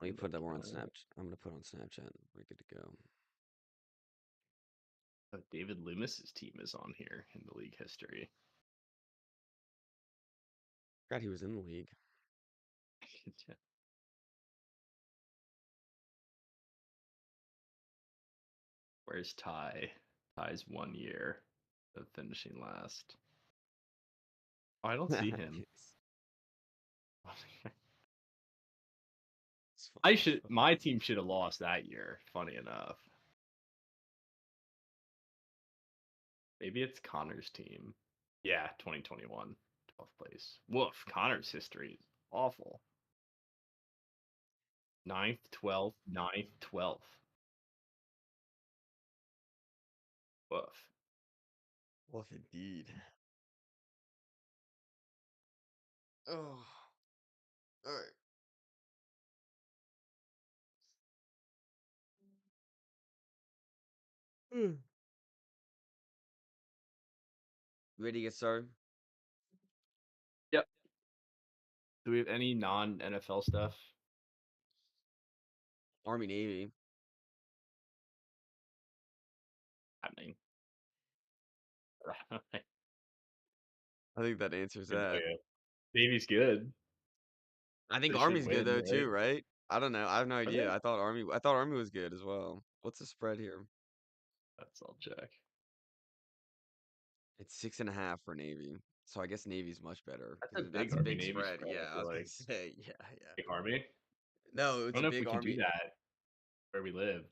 Let me put that more on Snapchat. I'm gonna put it on Snapchat. We're good to go. David Loomis's team is on here in the league history. Forgot he was in the league. Where's Ty? Ty's 1 year of finishing last. Oh, I don't see him. My team should have lost that year, funny enough. Maybe it's Connor's team. Yeah, 2021, 12th place. Woof, Connor's history is awful. 9th, 12th, 9th, 12th. Woof. Woof indeed. Oh. All right. Ready to get started? Yep. Do we have any non-NFL stuff? Army Navy. Happening. I think that answers that. Navy's good. I think They should Army's good win, though right? too, right? I don't know. I have no Are they? idea. I thought Army was good as well. What's the spread here? I'll check. It's 6.5 for Navy. So I guess Navy's much better That's a because big that's a Army big Navy spread. spread, Yeah, I I feel was gonna like. say. Yeah. Big Army? No, I it's don't a know if big we can do Army. that where we live.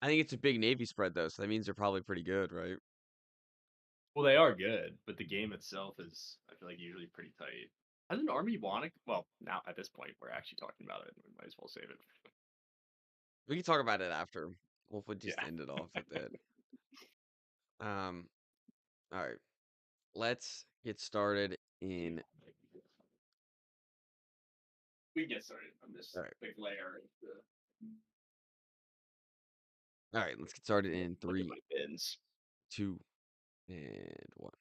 I think it's a big Navy spread though, so that means they're probably pretty good, right? Well, they are good, but the game itself is, I feel like, usually pretty tight. Hasn't Army won it? Well, now at this point, we're actually talking about it. We might as well save it. We can talk about it after. We'll just Yeah. end it off with it. All right. Let's get started in. We get started on this All right. big layer. All right. Let's get started in Look at 3, my bins. 2, and 1.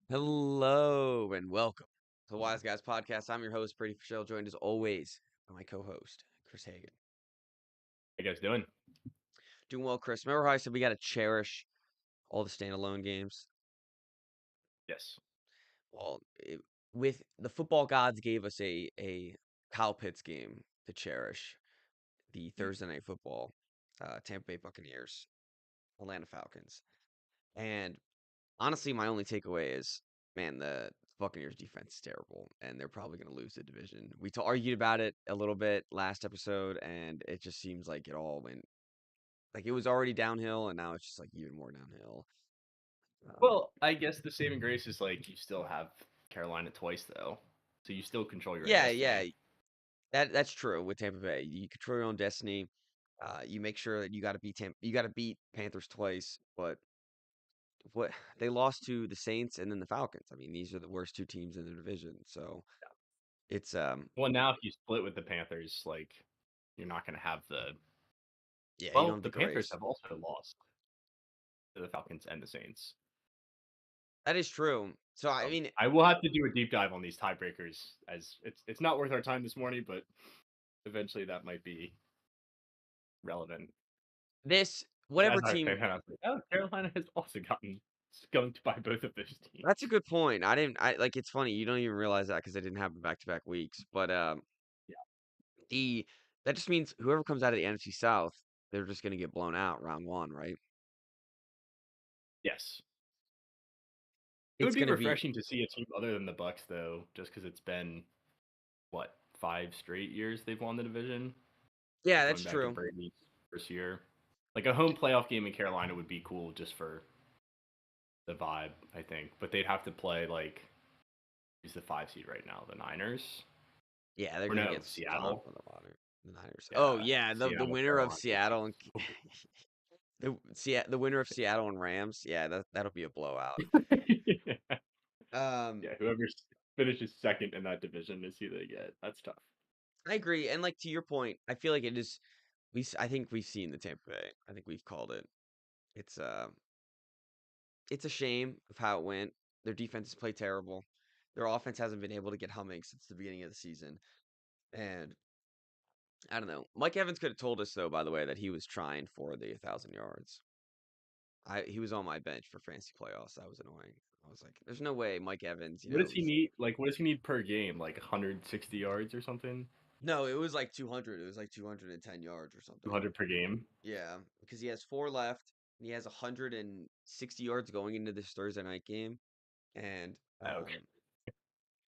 Hello and welcome to the Wise Guys Podcast. I'm your host, Brady Fischel, joined as always by my co-host, Chris Hagan. How you guys doing? Doing well, Chris. Remember how I said we got to cherish all the standalone games? Yes. Well, with the football gods gave us a Kyle Pitts game to cherish, the Thursday night football, Tampa Bay Buccaneers, Atlanta Falcons. And honestly, my only takeaway is, man, the Buccaneers defense is terrible, and they're probably going to lose the division. We argued about it a little bit last episode, and it just seems like it all went like it was already downhill, and now it's just like even more downhill. Well, I guess the saving grace is like you still have Carolina twice though, so you still control your own Yeah, destiny. that's true with Tampa Bay. You control your own destiny. You make sure that you got to beat Panthers twice, but what they lost to the Saints and then the Falcons. I mean, these are the worst two teams in the division. So it's Well, now if you split with the Panthers, like you're not going to have the. yeah, you don't Well, have the the Panthers grace. have also lost to the Falcons and the Saints. That is true. So I mean, I will have to do a deep dive on these tiebreakers, as it's not worth our time this morning, but eventually that might be relevant. this As whatever I team. found out, like, oh, Carolina has also gotten skunked by both of those teams. That's a good point. I didn't. I like. It's funny. You don't even realize that because they didn't happen back-to-back weeks. But Yeah. the that just means whoever comes out of the NFC South, they're just going to get blown out round one, right? Yes. It would It's be going to be. refreshing to see a team other than the Bucks, though, just because it's been what 5 straight years they've won the division. Yeah, Like that's going back to true. Brady's first year. Like a home playoff game in Carolina would be cool just for the vibe, I think. But they'd have to play like who's the 5 seed right now? The Niners? Yeah, they're Or gonna no, get stomped Seattle. on the water. The Niners. Oh Yeah, yeah, the Seattle, winner of Carolina. Seattle and the winner of Seattle and Rams. Yeah, that'll be a blowout. Yeah, Um, whoever finishes second in that division is who they get. That's tough. I agree, and like to your point, I feel like it is. I think we've seen the Tampa Bay. I think we've called it. It's it's a shame of how it went. Their defenses play terrible. Their offense hasn't been able to get humming since the beginning of the season. And I don't know. Mike Evans could have told us though, by the way, that he was trying for the 1,000 yards. He was on my bench for fantasy playoffs. That was annoying. I was like, there's no way Mike Evans, What does he need? Like, what does he need per game? Like 160 yards or something? no, it was like 200. It was like 210 yards or something. 200 per game? Yeah, because he has four left. And he has 160 yards going into this Thursday night game. And Okay.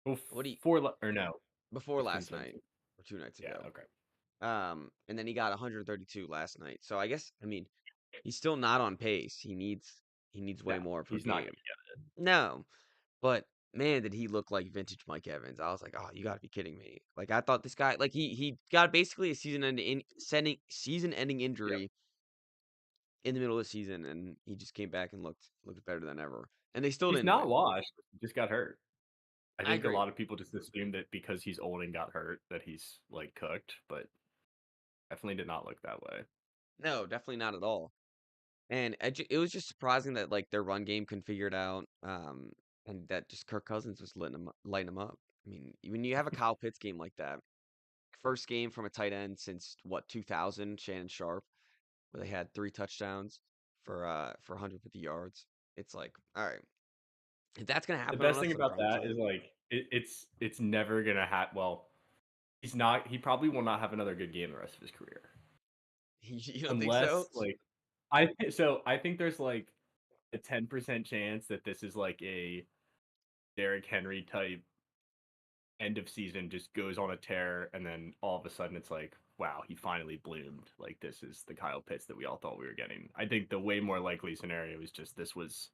Well, what do you or no, before fifteen last night seventeen. or 2 nights Yeah. ago. Okay. And then he got 132 last night. So I guess I mean he's still not on pace. He needs No, way more per he's not gonna game. No, but man, did he look like vintage Mike Evans? I was like, oh, you got to be kidding me! Like I thought this guy, like he got basically a season-ending get. Yep. injury in the middle of the season, and he just came back and looked better than ever. And they still He's didn't not win. washed. He just got hurt. I I think a agree. lot of people just assume that because he's old and got hurt that he's like cooked, but definitely did not look that way. No, definitely not at all. And it was just surprising that like their run game couldn't figure it out, and that just Kirk Cousins was lighting them up. I mean, when you have a Kyle Pitts game like that, first game from a tight end since what 2000, Shannon Sharp, where they had 3 touchdowns for 150 yards. It's like, all right, if that's gonna The happen on best us, thing like about I'm that is excited. like it's never gonna happen. Well, he's not. He probably will not have another good game the rest of his career You don't think so? unless like I think there's like a 10% chance that this is like a Derrick Henry type end of season just goes on a tear and then all of a sudden it's like wow he finally bloomed like this is the Kyle Pitts that we all thought we were getting. I think the way more likely scenario is just this was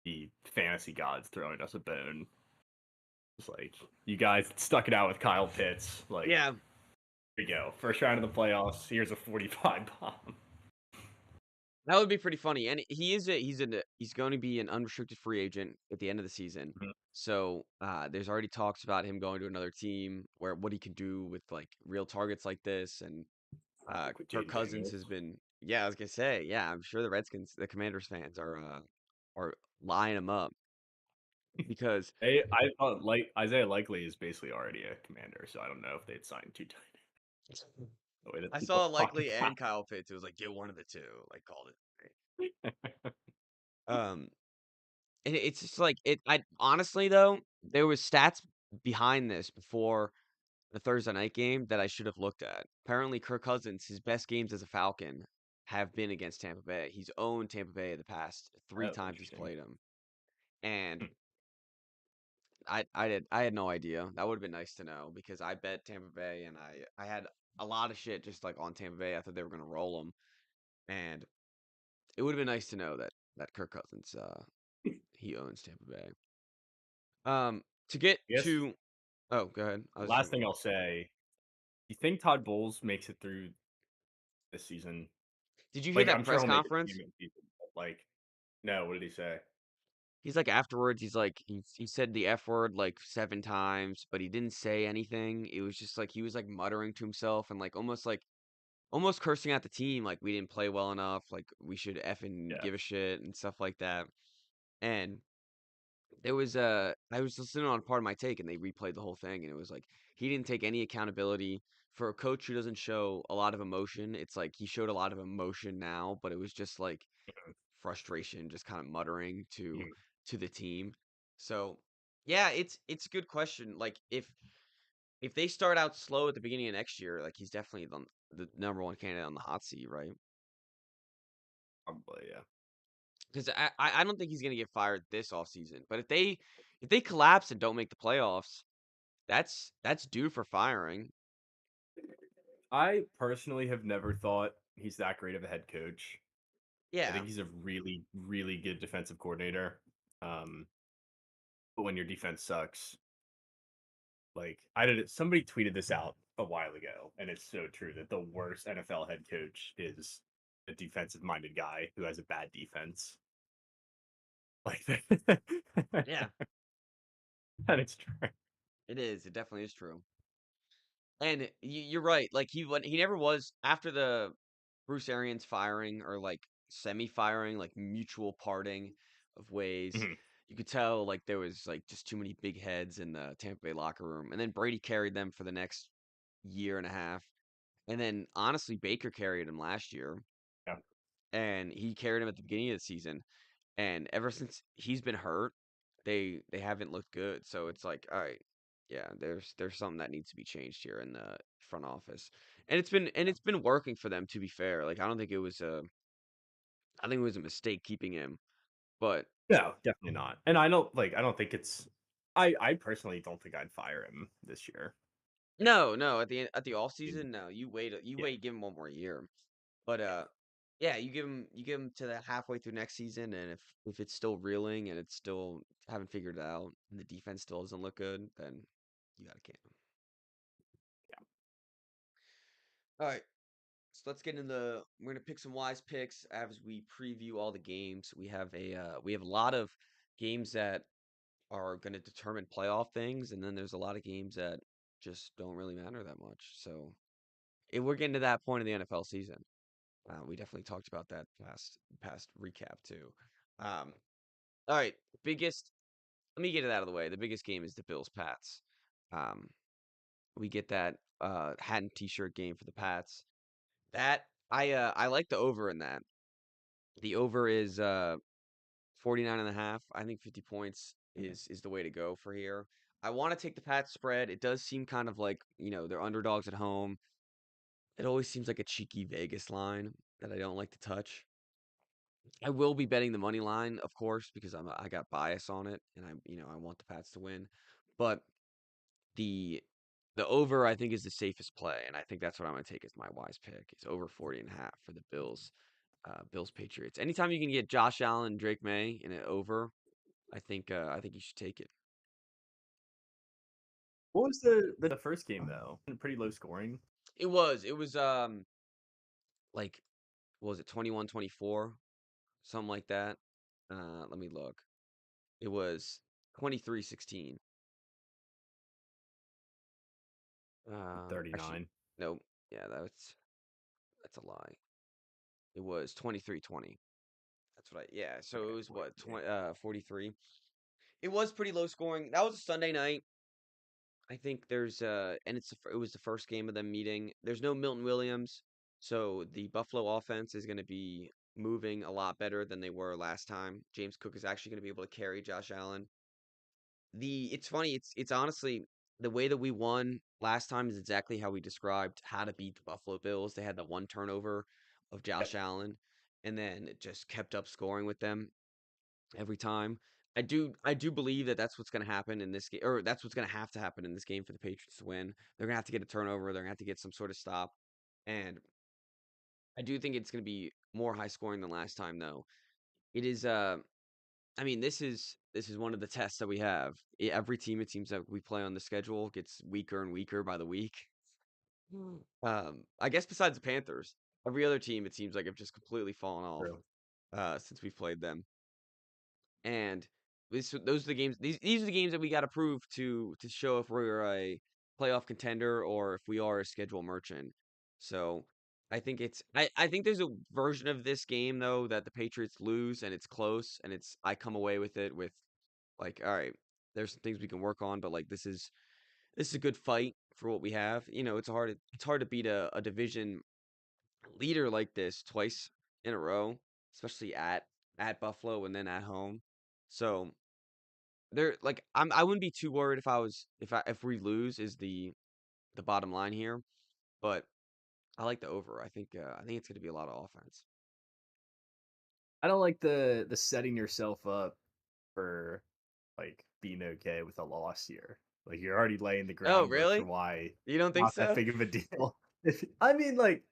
the fantasy gods throwing us a bone. It's like you guys stuck it out with Kyle Pitts. Like Yeah, here we go, first round of the playoffs. Here's a 45 bomb. that would be pretty funny. And he's going to be an unrestricted free agent at the end of the season. So there's already talks about him going to another team where what he can do with like real targets like this. And Like with Kirk Jaden Cousins Daniels. has been, yeah, I was gonna say, yeah, I'm sure the Commanders fans are lining him up because I thought like Isaiah Likely is basically already a commander, so I don't know if they'd sign two tight ends the way that I people saw talk Likely about. and Kyle Pitts. It was like get one of the two, like called it. Um, and it's just like it. I honestly though, there was stats behind this before the Thursday night game that I should have looked at. Apparently, Kirk Cousins, his best games as a Falcon have been against Tampa Bay. He's owned Tampa Bay the past three Oh, times he's interesting. played them, and Hmm. I had no idea. That would have been nice to know because I bet Tampa Bay and I had a lot of shit just like on Tampa Bay. I thought they were gonna roll them, and it would have been nice to know that Kirk Cousins he owns Tampa Bay. To get I guess to oh, go ahead. I was just last gonna thing go. I'll say, you think Todd Bowles makes it through this season? Did you hear Like that I'm sure press he'll make it through conference? the season, but like no, what did he say? He's like afterwards. He's like he said the F word like 7 times, but he didn't say anything. It was just like he was like muttering to himself and like almost cursing at the team, like we didn't play well enough, like we should effing Yeah. give a shit and stuff like that. And I was listening on part of my take and they replayed the whole thing and it was like he didn't take any accountability for a coach who doesn't show a lot of emotion. It's like he showed a lot of emotion now, but it was just like frustration, just kind of muttering Mhm. to the team. So yeah, it's a good question. Like if they start out slow at the beginning of next year, like he's definitely the number one candidate on the hot seat, right? Probably, yeah. Because I don't think he's gonna get fired this offseason. But if they collapse and don't make the playoffs, that's due for firing. I personally have never thought he's that great of a head coach. I Yeah, think he's a really, really good defensive coordinator. Um, but when your defense sucks, like I did, somebody tweeted this out a while ago, and it's so true that the worst NFL head coach is a defensive-minded guy who has a bad defense. Like yeah, that is true. it is. It definitely is true. And you're right. Like he never was after the Bruce Arians firing or like semi firing, like mutual parting of ways. Mhm. you could tell like there was like just too many big heads in the Tampa Bay locker room. And then Brady carried them for the next year and a half. And then honestly, Baker carried him last year, Yeah. and he carried him at the beginning of the season. And ever since he's been hurt, they haven't looked good. So it's like, all right, yeah, there's something that needs to be changed here in the front office. And it's been working for them, to be fair. Like I think it was a mistake keeping him. But No, definitely not. And I don't think it's I personally don't think I'd fire him this year. no, no, at the off I mean, season, no, you yeah. wait, give him one more year. But yeah, you give him to the halfway through next season, and if it's still reeling and it's still haven't figured it out, and the defense still doesn't look good, then you gotta can him. All right, so let's get into we're gonna pick some wise picks as we preview all the games. We have a lot of games that are gonna determine playoff things, and then there's a lot of games that just don't really matter that much. So we're getting to that point of the NFL season. We definitely talked about that past recap too. Um, all right, biggest. Let me get it out of the way. The biggest game is the Bills Pats. Um, we get that hat and t-shirt game for the Pats. That I like the over in that. The over is 49 and a half. I think 50 points is the way to go for here. I want to take the Pats spread. It does seem kind of like, they're underdogs at home. It always seems like a cheeky Vegas line that I don't like to touch. I will be betting the money line, of course, because I got bias on it, and I want the Pats to win. But the the over I think is the safest play, and I think that's what I'm going to take as my wise pick. It's over 40 and a half for the Bills, Bills Patriots. Anytime you can get Josh Allen, Drake May in an over, I think you should take it. What was the first game though? Pretty low scoring. It was like what was it 21-24, something like that. Let me look. It was 23-16. Actually, 39. nope. Yeah, that's a lie. It was 23-20. That's what I yeah, so Okay, it was wait, what, yeah. 43. It was pretty low scoring. That was a Sunday night. I think there's and it was the first game of them meeting. There's no Milton Williams, so the Buffalo offense is going to be moving a lot better than they were last time. James Cook is actually going to be able to carry Josh Allen. It's funny, it's honestly the way that we won last time is exactly how we described how to beat the Buffalo Bills. They had the one turnover of Yep. Josh Allen, and then it just kept up scoring with them every time. I do believe that that's what's going to happen in this game, or that's what's going to have to happen in this game for the Patriots to win. They're going to have to get a turnover. They're going to have to get some sort of stop, and I do think it's going to be more high scoring than last time, though. It is. I mean, this is one of the tests that we have. Every team it seems that we play on the schedule gets weaker and weaker by the week. I guess besides the Panthers, every other team it seems like have just completely fallen off True. since we've played them. And those are the games. These are the games that we got to prove to show if we're a playoff contender or if we are a schedule merchant. So I think there's a version of this game though that the Patriots lose and it's close and I come away with it with like, all right, there's some things we can work on, but like this is a good fight for what we have. It's hard to beat a division leader like this twice in a row, especially at Buffalo and then at home. So they're like I wouldn't be too worried if we lose is the bottom line here, but I like the over. I think it's going to be a lot of offense. I don't like the setting yourself up for like being okay with a loss here. Like you're already laying the Oh, groundwork for really? why You don't think not that so? big of a deal. I mean, like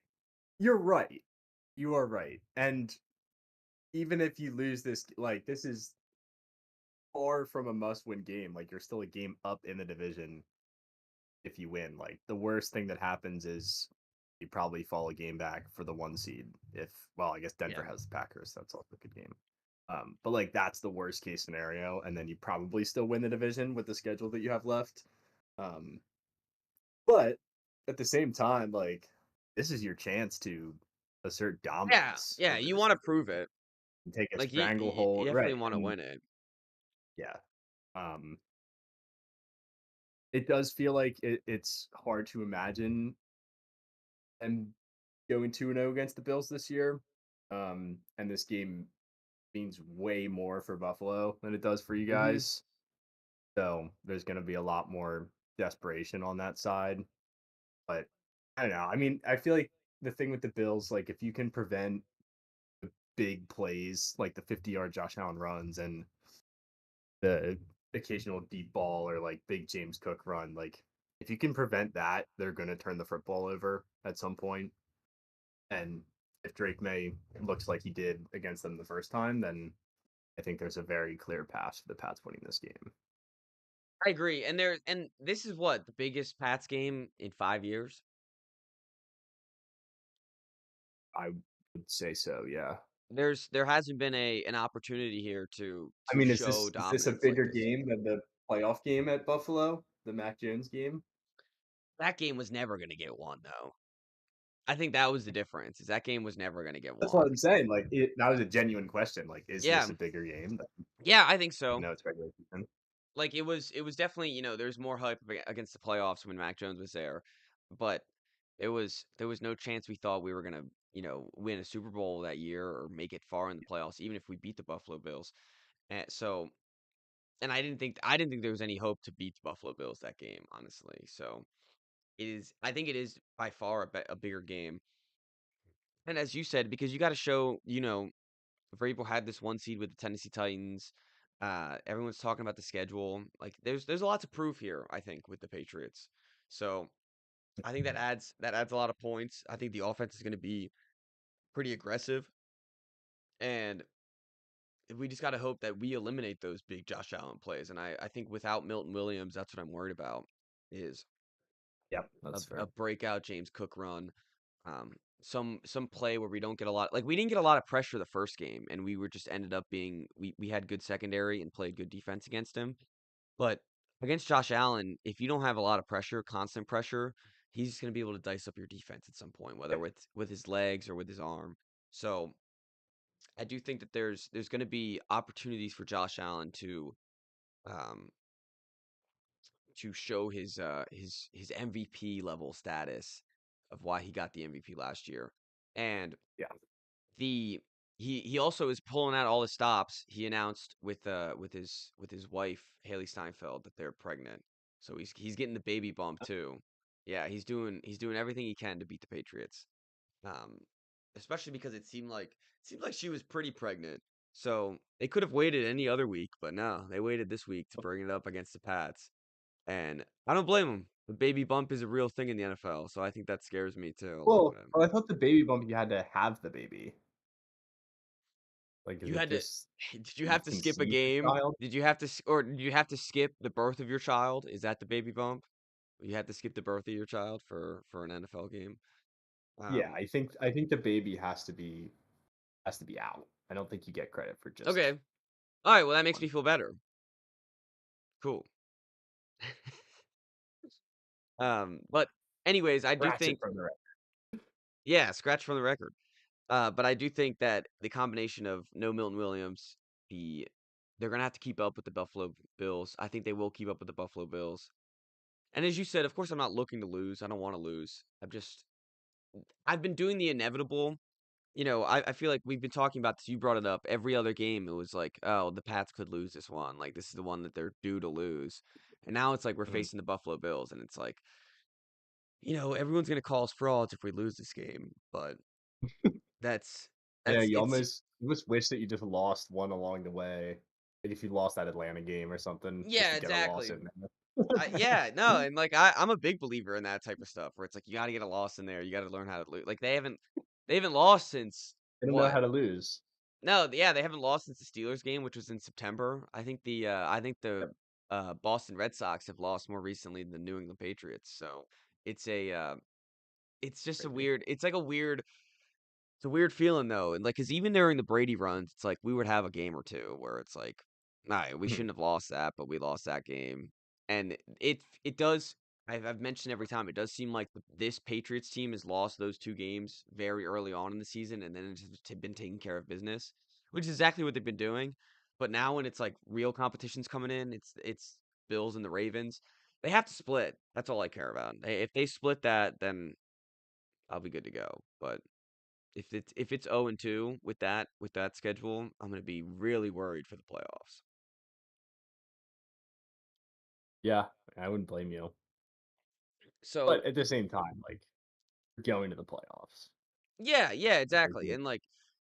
you're right. You are right. And even if you lose this, like this is far from a must-win game. Like you're still a game up in the division if you win. Like the worst thing that happens is you probably fall a game back for the one seed. If well, I guess Yeah. Denver has the Packers. That's also a good game. But like that's the worst case scenario, and then you probably still win the division with the schedule that you have left. Um, but at the same time, like this is your chance to assert Yeah. dominance Yeah, over you this want to division prove it. and take a Like you stranglehold, definitely right? want to And win it. Yeah. Um, it does feel like it's hard to imagine them going 2-0 against the Bills this year. And this game means way more for Buffalo than it does for you Hmm. guys. So there's going to be a lot more desperation on that side. But I don't know. I mean, I feel like the thing with the Bills, like if you can prevent big plays like the 50-yard Josh Allen runs and the occasional deep ball or like big James Cook run, like if you can prevent that, they're going to turn the football over at some point. And if Drake May looks like he did against them the first time, then I think there's a very clear path for the Pats winning this game. I agree, and this is what the biggest Pats game in 5 years. I would say so, yeah. There hasn't been a an opportunity here to I to mean, show is this a dominance like bigger this. game than the playoff game at Buffalo, the Mac Jones game? That game was never going to get won, though. I think that was the difference. Is that game was never going to get That's what won. I'm saying. Like that was a genuine question. Like, is this Yeah, a bigger game? yeah, I think Even so. though it's regular season. Like it was definitely, there's more hype against the playoffs when Mac Jones was there, but there was no chance we thought we were gonna, win a Super Bowl that year or make it far in the playoffs, even if we beat the Buffalo Bills. And so, and I didn't think there was any hope to beat the Buffalo Bills that game, honestly. So I think it is by far a bigger game. And as you said, because you got to show, Vrabel had this one seed with the Tennessee Titans. Everyone's talking about the schedule. Like there's a lot to prove here, I think, with the Patriots. So I think that adds a lot of points. I think the offense is going to be pretty aggressive, and we just got to hope that we eliminate those big Josh Allen plays. And I think without Milton Williams, that's what I'm worried about is Yeah, a, that's a fair. breakout James Cook run. Some play where we don't get a lot, like we didn't get a lot of pressure the first game, and we were just ended up being we had good secondary and played good defense against him. But against Josh Allen, if you don't have a lot of pressure, constant pressure, he's going to be able to dice up your defense at some point, whether Yep. with his legs or with his arm. So I do think that there's going to be opportunities for Josh Allen um to show his MVP level status of why he got the MVP last year. And Yeah. the he also is pulling out all his stops. He announced with his wife Haley Steinfeld that they're pregnant. So he's getting the baby bump too. Yeah, he's doing everything he can to beat the Patriots. Um, Especially because it seemed like she was pretty pregnant. So they could have waited any other week, but no, they waited this week to bring it up against the Pats. And I don't blame them. The baby bump is a real thing in the NFL, so I think that scares me too a little Well, bit. I thought the baby bump you had to have the baby. Like, is You it had to just did you you have to skip a conceive the game? child? Or did you have to skip the birth of your child? Is that the baby bump? You had to skip the birth of your child for an NFL game? Yeah, Um, I think the baby has to be out. I don't think you get credit for just okay. All right, well that makes me one. feel better. Cool. But anyways, I do Scratch it think from the record. yeah, scratch from the record. But I do think that the combination of no Milton Williams, they're gonna have to keep up with the Buffalo Bills. I think they will keep up with the Buffalo Bills. And as you said, of course, I'm not looking to lose. I don't want to lose. I've been doing the inevitable. I feel like we've been talking about this. You brought it up. Every other game, it was like, oh, the Pats could lose this one. Like, this is the one that they're due to lose. And now it's like we're Mhm. facing the Buffalo Bills, and it's like, everyone's gonna call us frauds if we lose this game. But that's Yeah, that's it's you almost wish that you just lost one along the way. Like if you lost that Atlanta game or something, just yeah, to get a loss exactly. in there. Yeah, no, and like I'm a big believer in that type of stuff where it's like you got to get a loss in there. You got to learn how to lose. Like they haven't lost since They don't know what? how to lose. No, yeah, they haven't lost since the Steelers game, which was in September. I think the Yep. Boston Red Sox have lost more recently than the New England Patriots. So it's a it's just a Crazy. weird. It's a weird feeling though, and like, cause even during the Brady runs, it's like we would have a game or two where it's like, all right, we Mhm. shouldn't have lost that, but we lost that game, and it does. I've mentioned every time it does seem like this Patriots team has lost those two games very early on in the season, and then it's just been taking care of business, which is exactly what they've been doing. But now when it's like real competitions coming in, it's Bills and the Ravens. They have to split. That's all I care about. If they split that, then I'll be good to go. But if it's 0 and 2 with that schedule, I'm gonna be really worried for the playoffs. Yeah, I wouldn't blame you. So But at the same time, like going to the playoffs. yeah, yeah, Like they're exactly. doing And like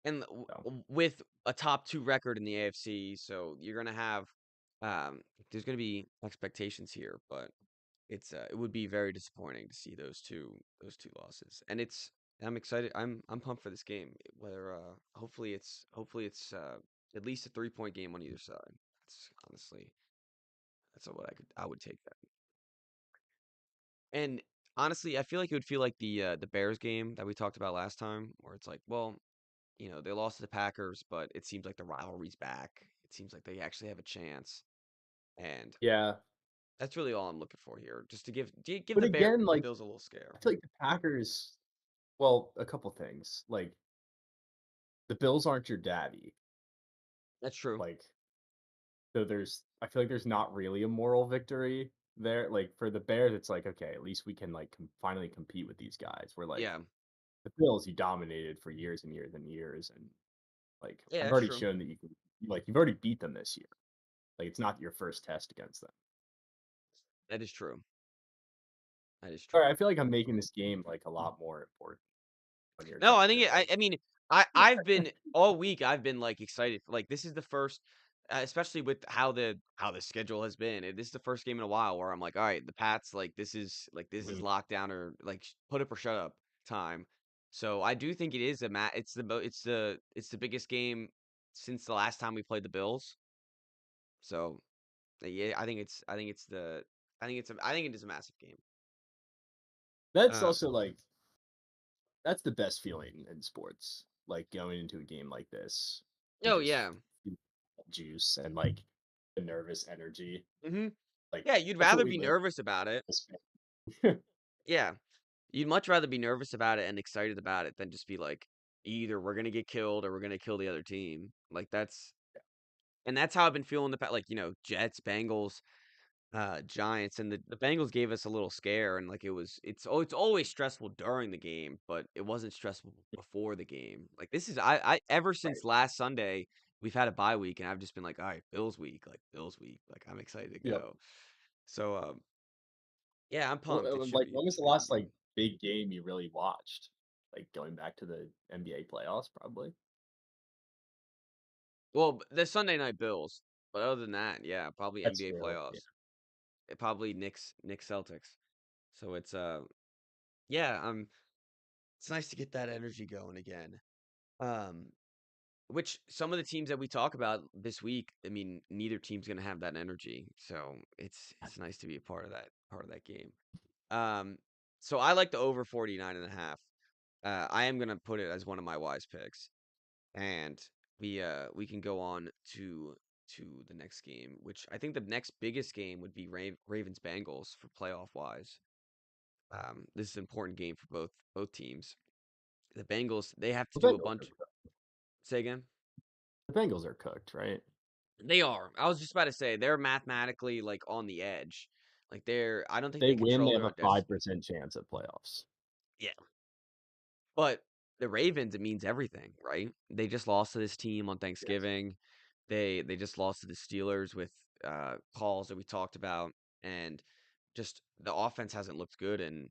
and so. with a top 2 record in the AFC, so you're gonna have there's gonna be expectations here, but it would be very disappointing to see those two losses. And I'm excited. I'm pumped for this game. Whether hopefully it's at least a 3-point game on either side. That's honestly that's what I would take that. And honestly, I feel like it would feel like the Bears game that we talked about last time, where it's like, well, they lost to the Packers, but it seems like the rivalry's back. It seems like they actually have a chance, and Yeah. that's really all I'm looking for here, just to give But again, the like Bills a little scare. I feel like the Packers, well, a couple things. Like the Bills aren't your daddy. That's true. Like so I feel like there's not really a moral victory there. Like for the Bears, it's like, okay, at least we can like finally compete with these guys. We're like Yeah, the Bills, you dominated for years and years and years, and like yeah, I've that's already true. shown that you can like you've already beat them this year. Like it's not your first test against them. That is true. That is All true. right, I feel like I'm making this game like a lot more important when you're No, I taking think it. I mean I've been all week I've been like excited. Like this is the first, especially with how the schedule has been. This is the first game in a while where I'm like, all right, the Pats this is Mhm. lockdown or like put up or shut up time. So I do think it is it's the biggest game since the last time we played the Bills. So yeah, I think it is a massive game. That's Uh, also like that's the best feeling in sports. Like going into a game like this and oh just yeah. feel that juice and like the nervous energy. Hmm. Like Yeah, you'd that's what rather we be live nervous about it. for. Yeah. You'd much rather be nervous about it and excited about it than just be like, either we're gonna get killed or we're gonna kill the other team. Like that's how I've been feeling like, Jets, Bengals, Giants, and the Bengals gave us a little scare and like it's always stressful during the game, but it wasn't stressful before the game. Like this is I ever Right. since last Sunday, we've had a bye week and I've just been like, all right, Bills week. Like I'm excited to Yep. go. So yeah, I'm pumped. It should Like be when it was the should be a last good like game. big game you really watched? Like going back to the NBA playoffs, probably. Well, the Sunday night Bills, but other than that, yeah, probably That's NBA true. Yeah. playoffs. Probably Knicks Celtics. So yeah, it's nice to get that energy going again. Um which some of the teams that we talk about this week, I mean, neither team's gonna have that energy. So it's nice to be a part of that game. Um so I like the over 49.5. I am gonna put it as one of my wise picks. And we can go on to the next game, which I think the next biggest game would be Ravens Bengals for playoff wise. This is an important game for both teams. The Bengals, they have to The do a Bengals are bunch. cooked. Say again. The Bengals are cooked, right? They are. I was just about to say they're mathematically like on the edge. Like I don't think They they win, they control have their a destiny. 5% chance at playoffs. Yeah. But the Ravens, it means everything, right? They just lost to this team on Yes. Thanksgiving. They just lost to the Steelers with calls that we talked about, and just the offense hasn't looked good in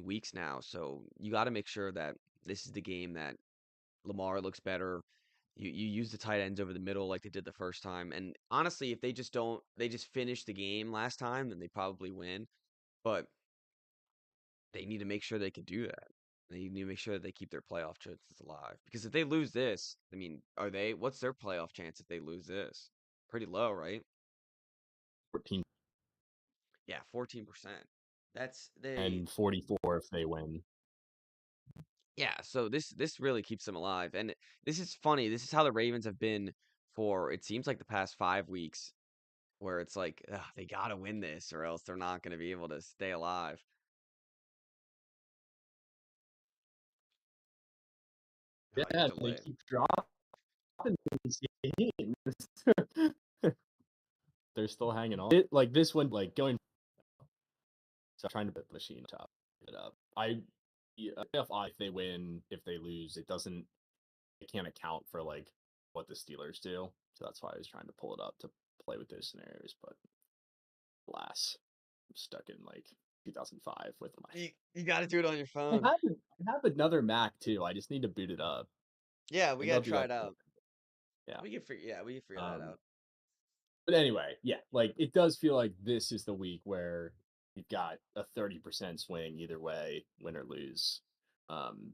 weeks now. So you got to make sure that this is the game that Lamar looks better. You use the tight ends over the middle like they did the first time. And honestly, if they just finish the game last time, then they probably win. But they need to make sure they can do that. They need to make sure that they keep their playoff chances alive. Because if they lose this, I mean, what's their playoff chance if they lose this? Pretty low, right? 14 Yeah, 14%. That's they and 44 if they win. Yeah, so this really keeps them alive. And this is funny. This is how the Ravens have been for it seems like the past 5 weeks, where it's like, ugh, they gotta win this or else they're not gonna be able to stay alive. Oh, your Yeah, they delay. keep dropping. happened in these games? They're still hanging on. Like this one, like going. So I'm trying to put the machine top it up. Yeah, if they win, if they lose, it can't account for like what the Steelers do. So that's why I was trying to pull it up to play with those scenarios. But alas, I'm stuck in like 2005 with my. You got to do it on your phone. I have another Mac too. I just need to boot it up. Yeah, I we think got I'll to do try that. it out. Yeah. We can figure that Um. out. But anyway, yeah. Like it does feel like this is the week where you've got a 30% swing either way, win or lose. Um.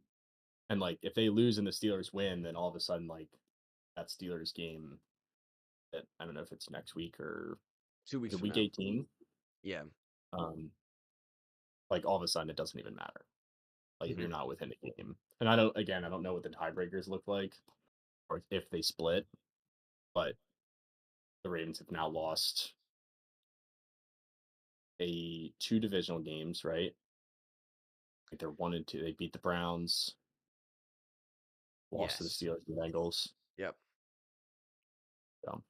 And like if they lose and the Steelers win, then all of a sudden like that Steelers game that I don't know if it's next week or 2 weeks is it from week now. 18? Yeah. Um, like all of a sudden it doesn't even matter. Like if you're Hmm. not within a game. And I don't know what the tiebreakers look like or if they split, but the Ravens have now lost two divisional games, right? Like they're 1-2. They beat the Browns, lost to the Yes. Steelers and Bengals. Yep. So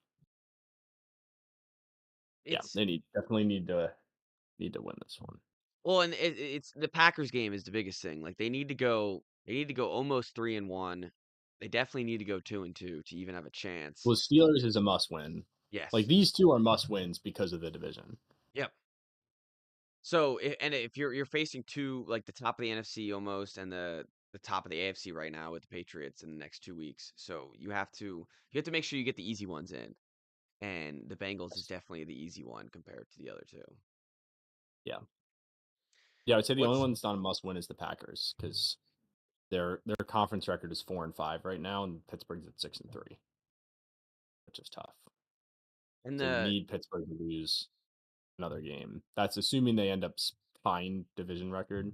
yeah, It's they definitely need to win this one. well, and it's the Packers game is the biggest thing. Like they need to go almost 3-1. They definitely need to go 2-2 to even have a chance. Well, Steelers is a must win. Like Yes. these two are must wins because of the division. Yep. So, and if you're facing two like the top of the NFC almost and the top of the AFC right now with the Patriots in the next 2 weeks, so you have to make sure you get the easy ones in, and the Bengals is definitely the easy one compared to the other two. Yeah. Yeah, I would say the only What's one that's not a must win is the Packers because their conference record is 4-5 right now, and Pittsburgh's at 6-3, which is tough. and So you the need Pittsburgh to lose another game. That's assuming they end up tying division record.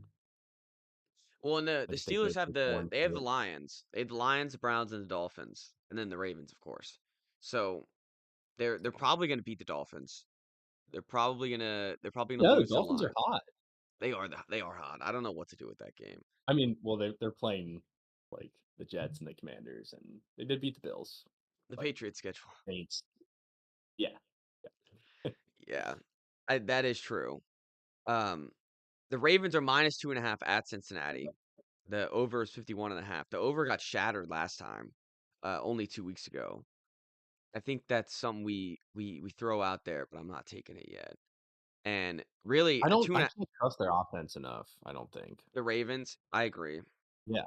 well, and the Like if they Steelers get have to four and they have the two. Lions, they have the Lions, the Browns, and the Dolphins, and then the Ravens, of course. So they're probably gonna beat the Dolphins. They're probably gonna Yeah, the lose to the Dolphins are Lions. hot. They are hot. I don't know what to do with that game. I mean, well, they're playing like the Jets and the Commanders, and they did beat the Bills, The but Patriots schedule. Saints, yeah, yeah. Yeah, that is true. Um, the Ravens are -2.5 at Cincinnati. The over is 51.5. The over got shattered last time, only 2 weeks ago. I think that's something we throw out there, but I'm not taking it yet. And really, I a don't. two I and a, can't trust their offense enough. I don't think. the Ravens, I agree. Yeah.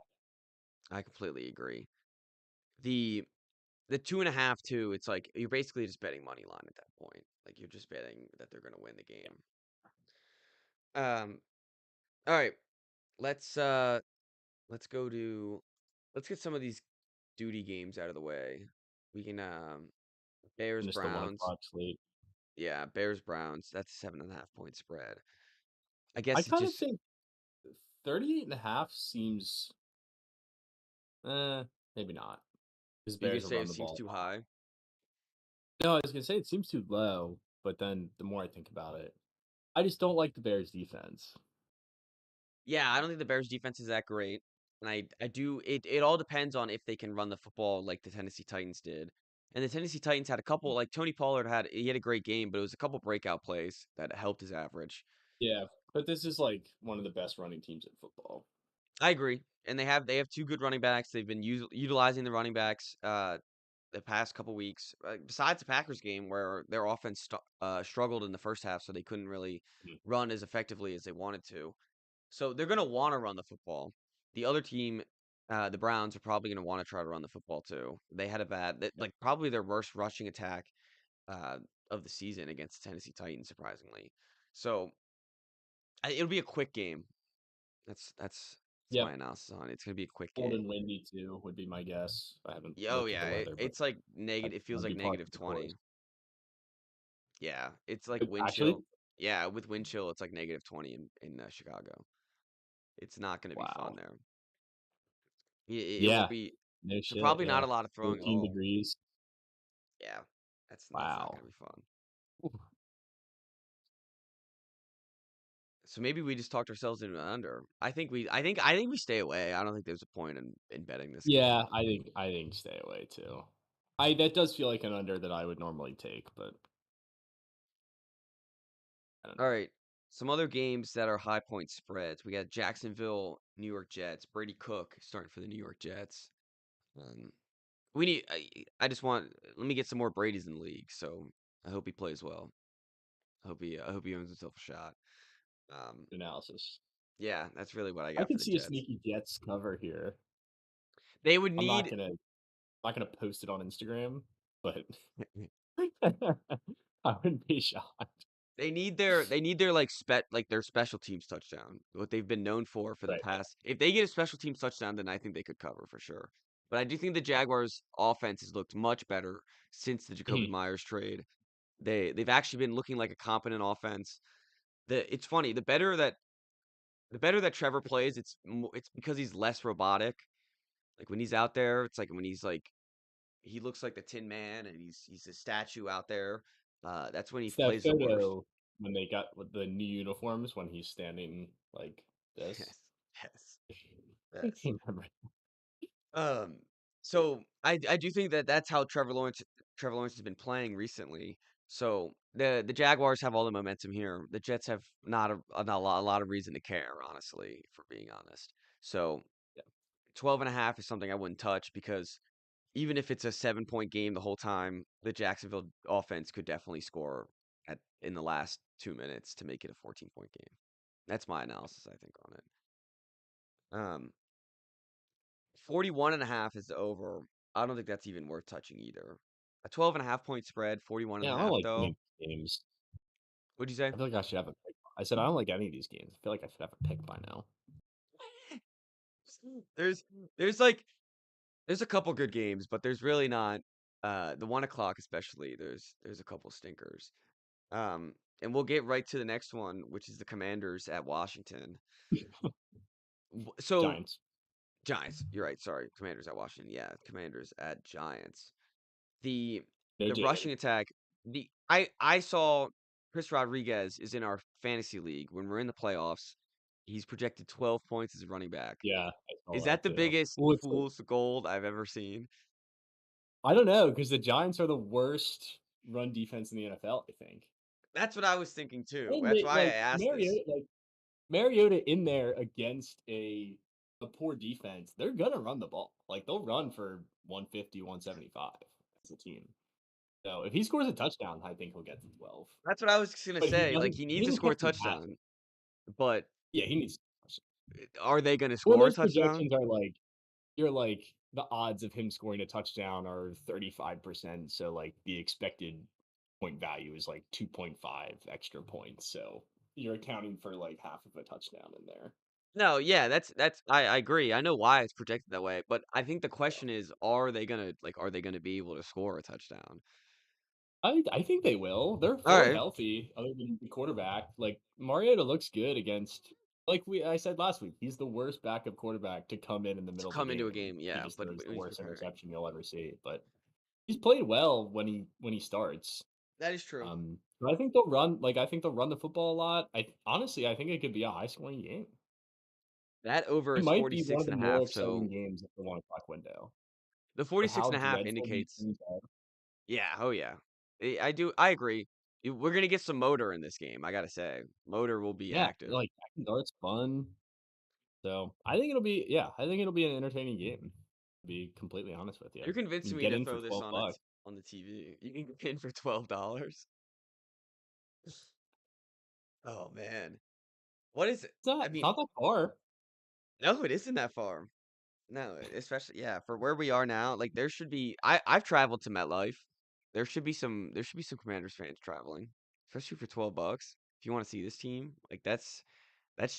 I completely agree. The the 2.5 too. It's like you're basically just betting money line at that point. Like you're just betting that they're gonna win the game. Um. All right. Let's uh let's go to let's get some of these duty games out of the way. We can Bears Finish the one Browns. o'clock slate. Yeah, Bears Browns. That's a 7.5 point spread. I I guess it kind of just think 38.5 seems, eh, maybe not. Because you could Bears will say run it the seems ball too a lot. high. No, I was gonna say it seems too low, but then the more I think about it, I just don't like the Bears defense. Yeah, I don't think the Bears defense is that great. And I do it all depends on if they can run the football like the Tennessee Titans did. And the Tennessee Titans had a couple like Tony Pollard he had a great game, but it was a couple breakout plays that helped his average. Yeah, but this is like one of the best running teams in football. I agree. And they have two good running backs. They've been utilizing the running backs the past couple weeks. Besides the Packers game where their offense struggled in the first half, so they couldn't really Mhm. run as effectively as they wanted to. So they're going to want to run the football. The other team, the Browns, are probably going to want to try to run the football too. They had Yeah, like probably their worst rushing attack uh, of the season against the Tennessee Titans, surprisingly. So it'll be a quick game. That's Yep. my analysis on it. It's going to be a quick Cold game. and windy too would be my guess. I haven't Oh looked at yeah, the weather, but it's like negative. It feels that'd like be part of negative the course. 20. Yeah, it's like wind Actually, chill. Yeah, with wind chill, it's like -20 in Chicago. It's not going to be fun wow. there. It won't Yeah, be. no So shit. probably not Yeah, a lot of throwing at 13 all. degrees. Yeah, that's not Wow. gonna be fun. Ooh. So maybe we just talked ourselves into an under. I think we stay away. I don't think there's a point in betting this game. Yeah, I think stay away too. I that does feel like an under that I would normally take, but I don't All know. right. Some other games that are high point spreads. We got Jacksonville, New York Jets. Brady Cook starting for the New York Jets. Um, we need. I just want. Let me get some more Brady's in the league. So I hope he plays well. I hope he earns himself a shot. Um, Analysis. yeah, that's really what I I got for could the see a Jets. sneaky Jets cover here. They would I'm need. not gonna post it on Instagram, but I wouldn't be shocked. They need their like their special teams touchdown. What they've been known for the Right. past. If they get a special teams touchdown, then I think they could cover for sure. But I do think the Jaguars offense has looked much better since the Jacoby Mhm. Myers trade. They've actually been looking like a competent offense. It's funny, the better that Trevor plays, it's because he's less robotic. Like when he's out there, it's like when he's like he looks like the Tin Man and he's a statue out there. That's when he It's that plays the worst. photo when they got with the new uniforms when he's standing like this. Yes, yes, yes. Remember. Um, so I do think that that's how Trevor Lawrence has been playing recently. So the Jaguars have all the momentum here. The Jets have not a lot of reason to care, honestly, for being honest. So Yeah. 12 and a half is something I wouldn't touch because even if it's a 7 point game the whole time, the Jacksonville offense could definitely score in the last 2 minutes to make it a 14-point game. That's my analysis, I think, on it. 41 and a half is the over. I don't think that's even worth touching either. A 12 and a half point spread, 41 and Yeah, a I don't half like any though. games. What'd you say? I feel like I should have a pick. I said I don't like any of these games. I feel like I should have a pick by now. There's there's like there's a couple good games, but there's really not the 1 o'clock especially. There's a couple stinkers. Um and we'll get right to the next one, which is the Commanders at Washington. So Giants. Giants, you're right, sorry. Commanders at Washington. Yeah, Commanders at Giants. the No the Jalen. rushing attack. I saw Chris Rodriguez is in our fantasy league when we're in the playoffs. He's projected 12 points as a running back. Yeah, I Is saw that that the too. biggest Well, it's like fool's gold I've ever seen? I don't know because the Giants are the worst run defense in the NFL. I think. That's what I was thinking too. And That's they, why I asked this. Like Mariota in there against a poor defense, they're gonna run the ball. Like they'll run for 150, 175 as a team. So if he scores a touchdown, I think he'll get to 12. That's what I was gonna But say. Like he he needs to doesn't score a catch any passes. touchdown, but Yeah, he needs are they gonna well, score a those touchdown? projections are like you're like the odds of him scoring a touchdown are 35%. So like the expected point value is like 2.5 extra points. So you're accounting for like half of a touchdown in there. No, yeah, that's I agree. I know why it's projected that way, but I think the question is, are they gonna be able to score a touchdown? I think they will. They're All fully right, healthy, other than the quarterback. Like Mariota looks good against. Like I said last week, he's the worst backup quarterback to come in the to middle of the come into a game. game, He yeah, just but throws the when he's worst preparing. interception you'll ever see. But he's played well when he starts. That is true. But I think they'll run. Like I think they'll run the football a lot. I honestly, I think it could be a high scoring game. That over It is might be one 46 of the and a more half. exciting So games of the 1 o'clock window. the For 46 how and a half dreadful these indicates, teams are. yeah, oh yeah. I agree. We're gonna get some motor in this game, I gotta say. Motor will be Yeah, active. like Jackson Dart's fun. So I think it'll be an entertaining game. To be completely honest with you, You're convincing you me get to in for throw this 12 bucks. on the TV. You can get in for $12. Oh man. What is it? I It's mean, not that far. no, it isn't that far. No, especially yeah, for where we are now, like there should be I've traveled to MetLife. There should be some Commanders fans traveling, especially for $12. If you want to see this team, like that's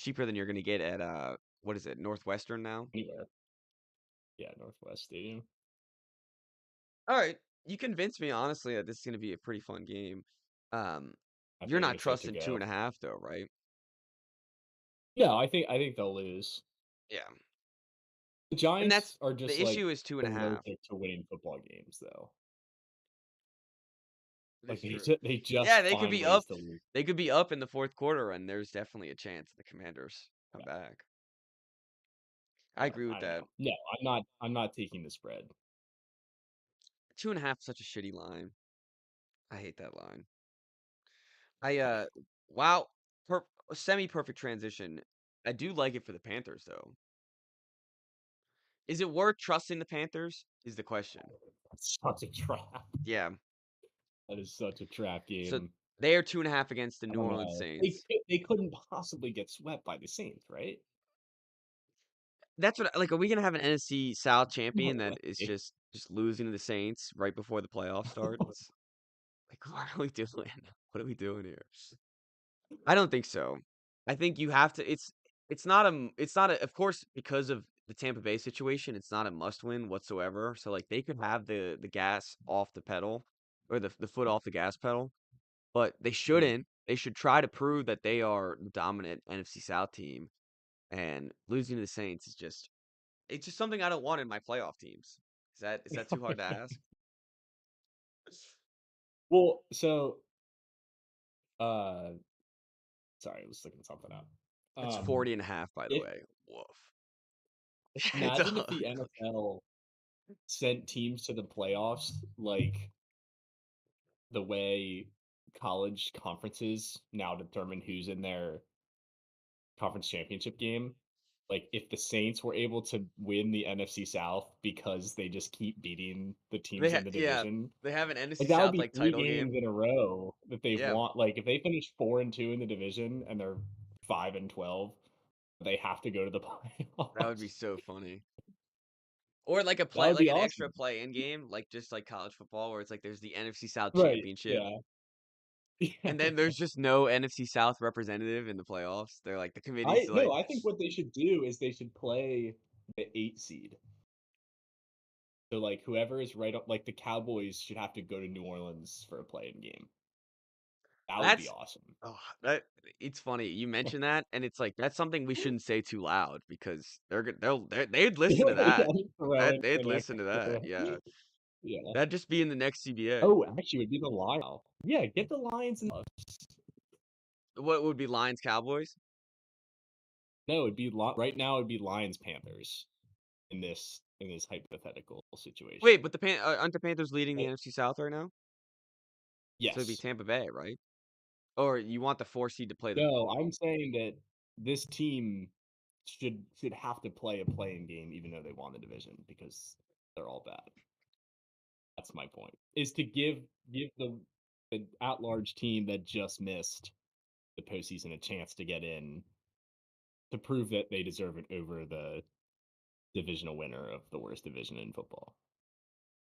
cheaper than you're gonna get at what is it, Northwestern now? Anywhere. Yeah, Northwest Stadium. All right, you convinced me honestly that this is gonna be a pretty fun game. Um, I you're feel like not it's set to trusting two go. and a half though, right? Yeah, I think they'll lose. Yeah, The and that's Giants are the just like issue is two and a half. allergic to winning football games, though. This Like is true. they Yeah, just they could find be ways up. to lose. They could be up in the fourth quarter, and there's definitely a chance the Commanders come back. I But agree with I don't that. know. No, I'm not taking the spread. 2.5 is such a shitty line. I hate that line. I wow, per semi-perfect transition. I do like it for the Panthers though. Is it worth trusting the Panthers? Is the question. That's such a trap. Yeah. That is such a trap So game. they are 2.5 against the I New don't Orleans know. They Saints. they couldn't possibly get swept by the Saints, right? That's what like, are we gonna have an NFC South No champion that is way. just losing to the Saints right before the playoffs start? It's like, what are we doing? What are we doing here? I don't think so. I think you have to. It's not a. Of course, because of the Tampa Bay situation, it's not a must win whatsoever. So like they could have the gas off the pedal or the foot off the gas pedal, but they Mhm. shouldn't. They should try to prove that they are the dominant NFC South team. And losing to the Saints is just it's just something I don't want in my playoff teams. Is that too hard to ask? Well, so uh sorry, I was looking something up. It's Um 40.5, by the if way. Woof. It's imagine if the NFL sent teams to the playoffs like the way college conferences now determine who's in their conference championship game. Like if the Saints were able to win the NFC South because they just keep beating the teams in the yeah, division, they have an NFC like that would South be like three title games game. in a row that they've Yeah. won. Like if they finish 4-2 in the division and they're 5-12, they have to go to the That would be playoffs. so funny. Or like a That play would like be an extra awesome. play-in game, like just like college football where it's like there's the NFC South Right. Championship Yeah. and Yeah. then there's just no NFC South representative in the playoffs. They're like the committee's I no, like I think what they should do is they should play the 8 seed. So like whoever is right up, like the Cowboys should have to go to New Orleans for a play-in game. That would be that's awesome. oh, that it's funny. You mentioned that and it's like that's something we shouldn't say too loud because they'd listen to Yeah, that. just throw That in they'd an listen to that. extra. Yeah. Yeah. That'd just be in the next CBA. Oh, actually, it would be the Lions. Yeah, get the Lions and What would be Lions Cowboys? no, it'd be right now. It'd be Lions Panthers in this hypothetical situation. Wait, but aren't the Panthers leading the Right? NFC South right now? So it'd be Yes. Tampa Bay, right? Or you want the 4 seed to play the No, I'm saying that this team should have to play a playing game even though they won the division because they're all bad. That's my point. Is to give the at large team that just missed the postseason a chance to get in to prove that they deserve it over the divisional winner of the worst division in football.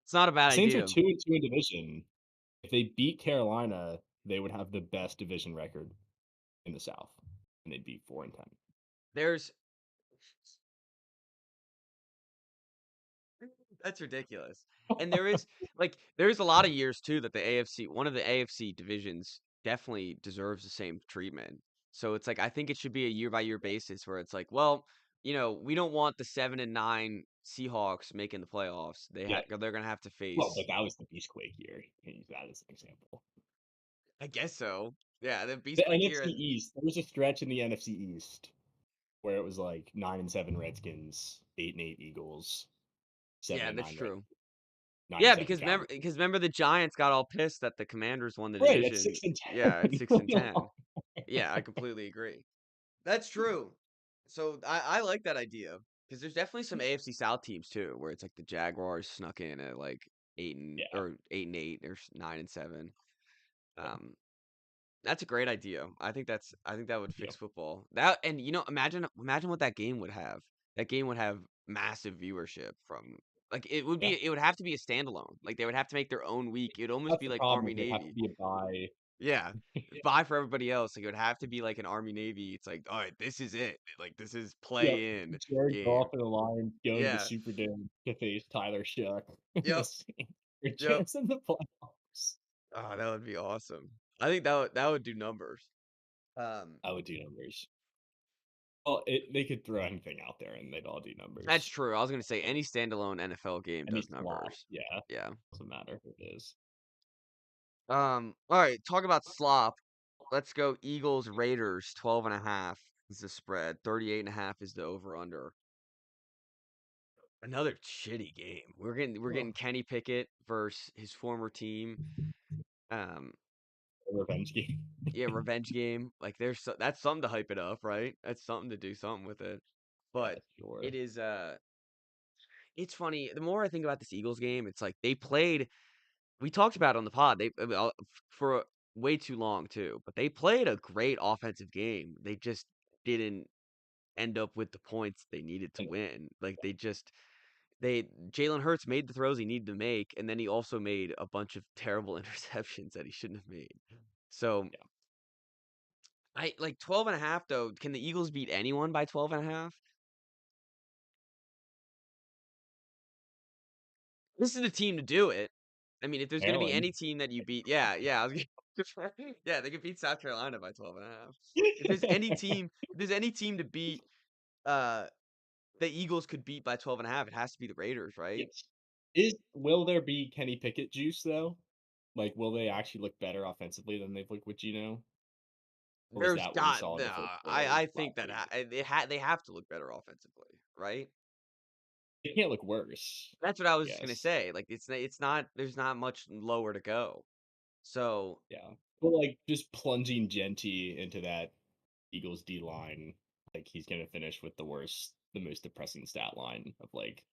It's not a bad The Saints are idea. 2-2 in division. If they beat Carolina, they would have the best division record in the South, and they'd be 4-10. There's that's ridiculous. And there is like there's a lot of years too that the AFC, one of the AFC divisions definitely deserves the same treatment. So it's like I think it should be a year by year basis where it's like, well, we don't want the 7-9 Seahawks making the playoffs. Yeah. They're gonna have to Well, but face. that was the Beastquake year. You can use that as an example. I guess so. Yeah, the The Beastquake NFC year. East. There was a stretch in the NFC East where it was like 9-7 Redskins, 8-8 Eagles, seven Yeah, and that's nine Red, true. nine and Yeah, seven Cowboys. because remember the Giants got all pissed that the Commanders won the Right at division. 6-10 Yeah, when at you 6 win and the 10. Yeah, I completely agree. That's true. So I like that idea because there's definitely some AFC South teams too, where it's like the Jaguars snuck in at like 8 and 8 or 9-7. Yeah. Um, that's a great idea. I think that would Yeah. fix football. That and imagine what that game would have. That game would have massive viewership from like Yeah. it would have to be a standalone. Like they would have to make their own week. It'd almost That's be the like problem. Army Is it have to Navy. be a bye. Yeah. Buy for everybody else. Like it would have to be like an Army Navy. It's like, all right, this is it. Like this is Yep. play in Jared Goff game. and the Lions going to the Yeah. Superdome to face Tyler Shuck in the Yep. Saints for a Yep. chance in the playoffs. Oh, that would be awesome. I think that would do numbers. Um, I would do numbers. Well, they could throw anything out there and they'd all do that's numbers. true. I was gonna say any standalone NFL game Any does slot, numbers. yeah, Yeah. doesn't matter who it is. All right, talk about slop. Let's go Eagles Raiders 12.5 is the spread. 38.5 is the over under. Another shitty game. We're getting Oh, Kenny Pickett versus his former team. Um, a revenge game. yeah, revenge game. Like that's something to hype it up, right? That's something to do something with it. Yeah, But sure. it is it's funny. The more I think about this Eagles game, it's like they played. We talked about it on the pod. For way too long too, but they played a great offensive game. They just didn't end up with the points they needed to And win. Like they Jalen Hurts made the throws he needed to make, and then he also made a bunch of terrible interceptions that he shouldn't have made. So yeah, I like 12 and a half though. Can the Eagles beat anyone by 12 and a half? This is the team to do it. I mean, if there's going to be Maryland. any team that you beat, yeah, yeah, they could beat South Carolina by 12 and a half. If there's any team to beat, uh, the Eagles could beat by 12 and a half, it has to be the Raiders, right? Yes. Will there be Kenny Pickett juice though? Like, will they actually look better offensively than they've looked with Gino? Or was There's that what we got, saw in the first nah, quarter I think last that week? they have to look better offensively, right? They can't look worse, That's what I was just gonna yes. say. Like it's not there's not much lower to go. So Yeah. But, like, just plunging Genty into that Eagles D line, like, he's gonna finish with the most depressing stat line of, like,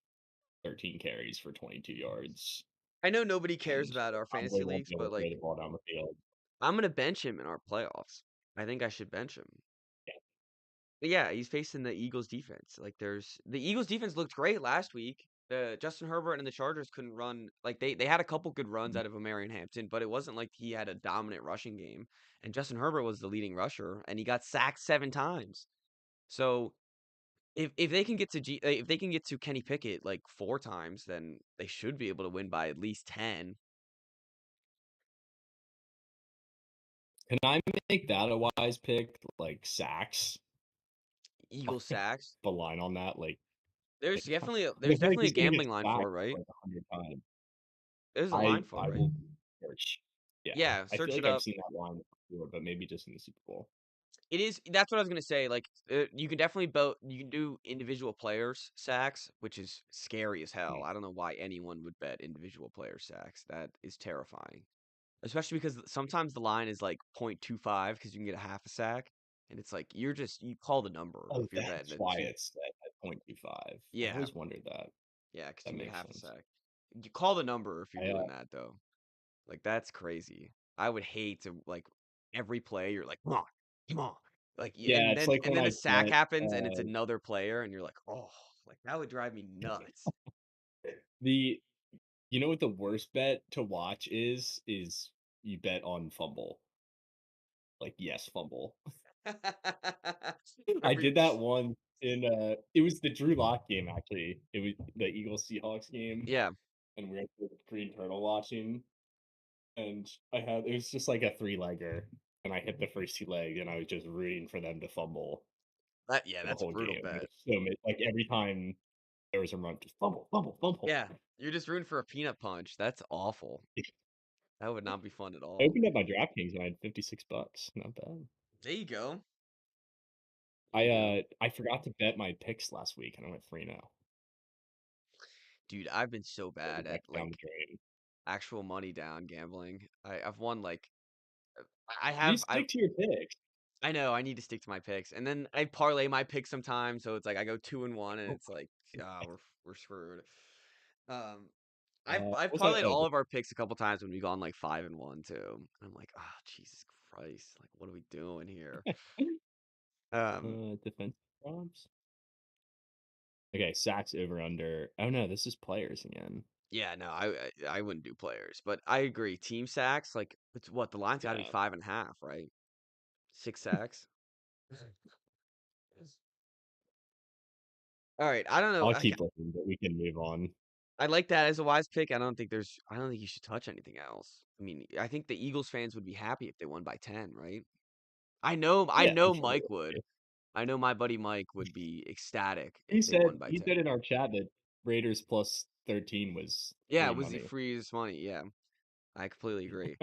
13 carries for 22 yards, I know nobody cares and about our fantasy probably won't leagues, be able but to throw like the ball down the field. I'm gonna bench him in our playoffs. I think I should bench him. Yeah. But yeah, he's facing the Eagles defense. Like the Eagles defense looked great last week. The Justin Herbert and the Chargers couldn't run. Like they had a couple good runs Mhm. out of Marion Hampton, but it wasn't like he had a dominant rushing game. And Justin Herbert was the leading rusher, and he got sacked 7 times. So if they can get to if they can get to Kenny Pickett like 4 times, then they should be able to win by at least 10. Can I make that a wise pick, like, sacks? Eagles sacks. The line on that, There's like, definitely a, I there's feel like definitely a he's gonna get gambling line for sacked, it, right? like, 100 times. There's a line for I it, right? will search. Yeah. Yeah, I feel search it like I've up. seen that line before, but maybe just in the Super Bowl. It is. That's what I was gonna say. Like, you can definitely you can do individual players sacks, which is scary as hell. Mhm. I don't know why anyone would bet individual player sacks. That is terrifying, especially because sometimes the line is like 0.25 because you can get a half a sack, and it's like you call the number Oh, if you're betting that's it. why it's at 0.25. I've Yeah, always wondered that. yeah, because That you can get makes half a sense. sack. You call the number if you're I, doing that though. Like that's crazy. I would hate to like every play you're like, come on, like yeah, it's like and when then a I sack bet, happens and it's another player and you're like, oh, like that would drive me nuts. the you know what the worst bet to watch is you bet on fumble. Like, yes, fumble. I Every did that one in, it was the Drew Lock game, actually. It was the Eagles Seahawks game, yeah, and we were at the Green Turtle watching, and it was just like a three-legger, and I hit the first two legs, and I was just rooting for them to fumble for the that's a whole brutal game. It bet. was like, every time there was a run, just fumble, fumble, fumble. Yeah, you're just rooting for a peanut punch. That's awful. That would not be fun at I all. opened up my DraftKings, and I had $56. Not bad. There you go. There you go. I forgot to bet my picks last week, and I went 3-0. Dude, I've been so bad at Right down the like drain. actual money down gambling. I've won like You I stick to your picks. I know I need to stick to my picks, and then I parlay my picks sometimes. So it's like I go 2-1, and it's like, ah, we're screwed. Um, I've What was I parlayed oh, all of our picks a couple times when we've gone like 5-1 too. And I'm like, ah, Jesus Christ, like what are we doing here? Um, defensive props? Okay, sacks over under. Oh no, this is players again. yeah, no, I wouldn't do players, but I agree. Team sacks, like it's what the line's got to be Yeah. 5.5, right? 6 sacks. All right, I don't know. I'll keep looking, but we can move on. I like that as a wise pick. I don't think you should touch anything else. I mean, I think the Eagles fans would be happy if they won by 10, right? I Yeah, I'm know sure they Mike will would. be. I know my buddy Mike would be ecstatic He if they said won by he 10. said in our chat that Raiders plus 13 was Yeah, free it was the money. freest money. Yeah, I completely agree.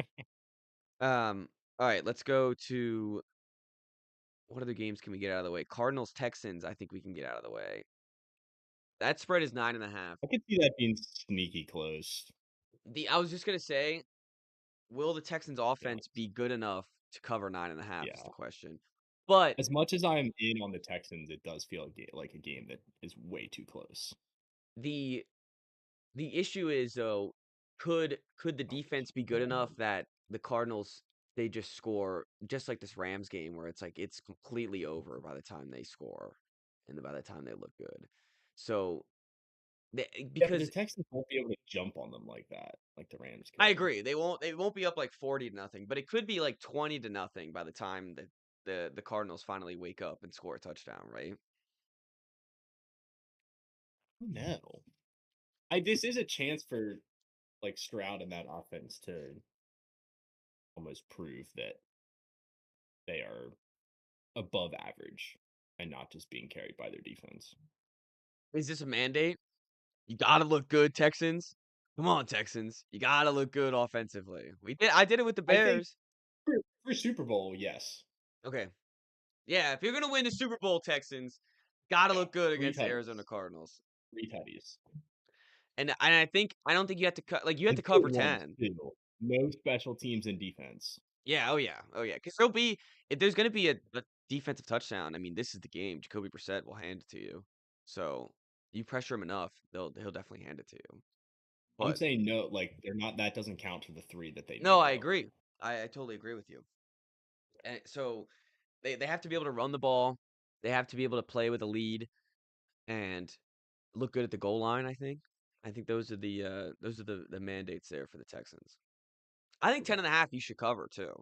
Um, all right, let's go to what other games can we get out of the way? Cardinals, Texans, I think we can get out of the way. That spread is 9.5. I could see that being sneaky close. I was just gonna say, will the Texans To be offense honest. be good enough to cover 9.5 is the Yeah. question. But As much as I'm in on the Texans, it does feel like a game that is way too close. the the issue is though, could the defense be good enough that the Cardinals they just score just like this Rams game where it's like it's completely over by the time they score and by the time they look good. So Yeah, but the because Texans won't be able to jump on them like that, like the Rams I could. agree. They won't be up like 40 to nothing, but it could be like 20 to nothing by the time that the Cardinals finally wake up and score a touchdown, right? No. This is a chance for like Stroud and that offense to almost prove that they are above average and not just being carried by their defense. Is this a mandate? You gotta look good, Texans. Come on, Texans. You gotta look good offensively. I did it with the I think Bears. for Super Bowl, yes. Okay. Yeah, if you're gonna win the Super Bowl, Texans, gotta Yeah. look good Three against the Arizona tutties. Cardinals. Three tutties. And I don't think you have to cut like you have And to good cover ones 10. too. No special teams and defense. Yeah, oh yeah, oh yeah. Because there'll be if there's gonna be a defensive touchdown. I mean, this is the game. Jacoby Brissett will hand it to you. So you pressure him enough, he'll definitely hand it to you. I'm But saying no, like they're not. That doesn't count for the three that they no, need I though. agree. I totally agree with you. And so they have to be able to run the ball. They have to be able to play with a lead and look good at the goal line. I think those are the mandates there for the Texans. I think Okay. 10.5 you should cover too.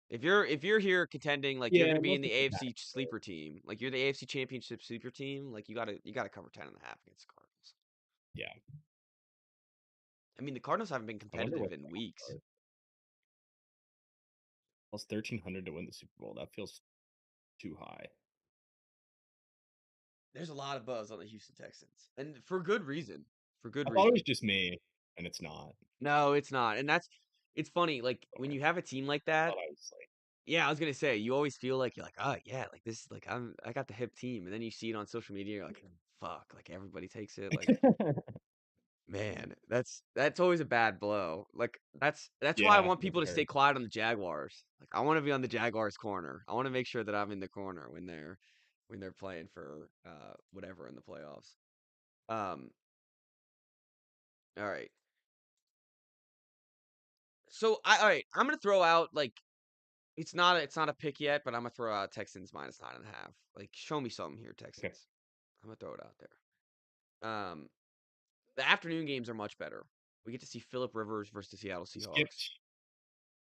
If you're here contending like you're Yeah, gonna be in most the of the AFC time. sleeper team, like you're the AFC Championship sleeper team, like you gotta cover 10.5 against the Cardinals. Yeah. I mean the Cardinals haven't been I wonder competitive what in the weeks. odds are. Plus 1,300 to win the Super Bowl. That feels too high. There's a lot of buzz on the Houston Texans, and for good reason. For good I thought it was reason. just me, and it's not. No, it's not, and it's funny. Like when Okay. you have a team like I that. thought I was Yeah, I was gonna say you always feel like you're like, oh yeah, like this, like I got the hip team, and then you see it on social media, you're like, fuck, like everybody takes it, like like. man, that's always a bad blow. Like that's why I Yeah, want it people to stay hurts. quiet on the Jaguars. Like I want to be on the Jaguars corner. I want to make sure that I'm in the corner when they're playing for whatever in the playoffs. Um, all right. So all right, I'm gonna throw out like it's not a pick yet, but I'm gonna throw out Texans minus 9.5. Like show me something here, Okay. Texans. I'm gonna throw it out there. The afternoon games are much better. We get to see Philip Rivers versus the Seattle Seahawks.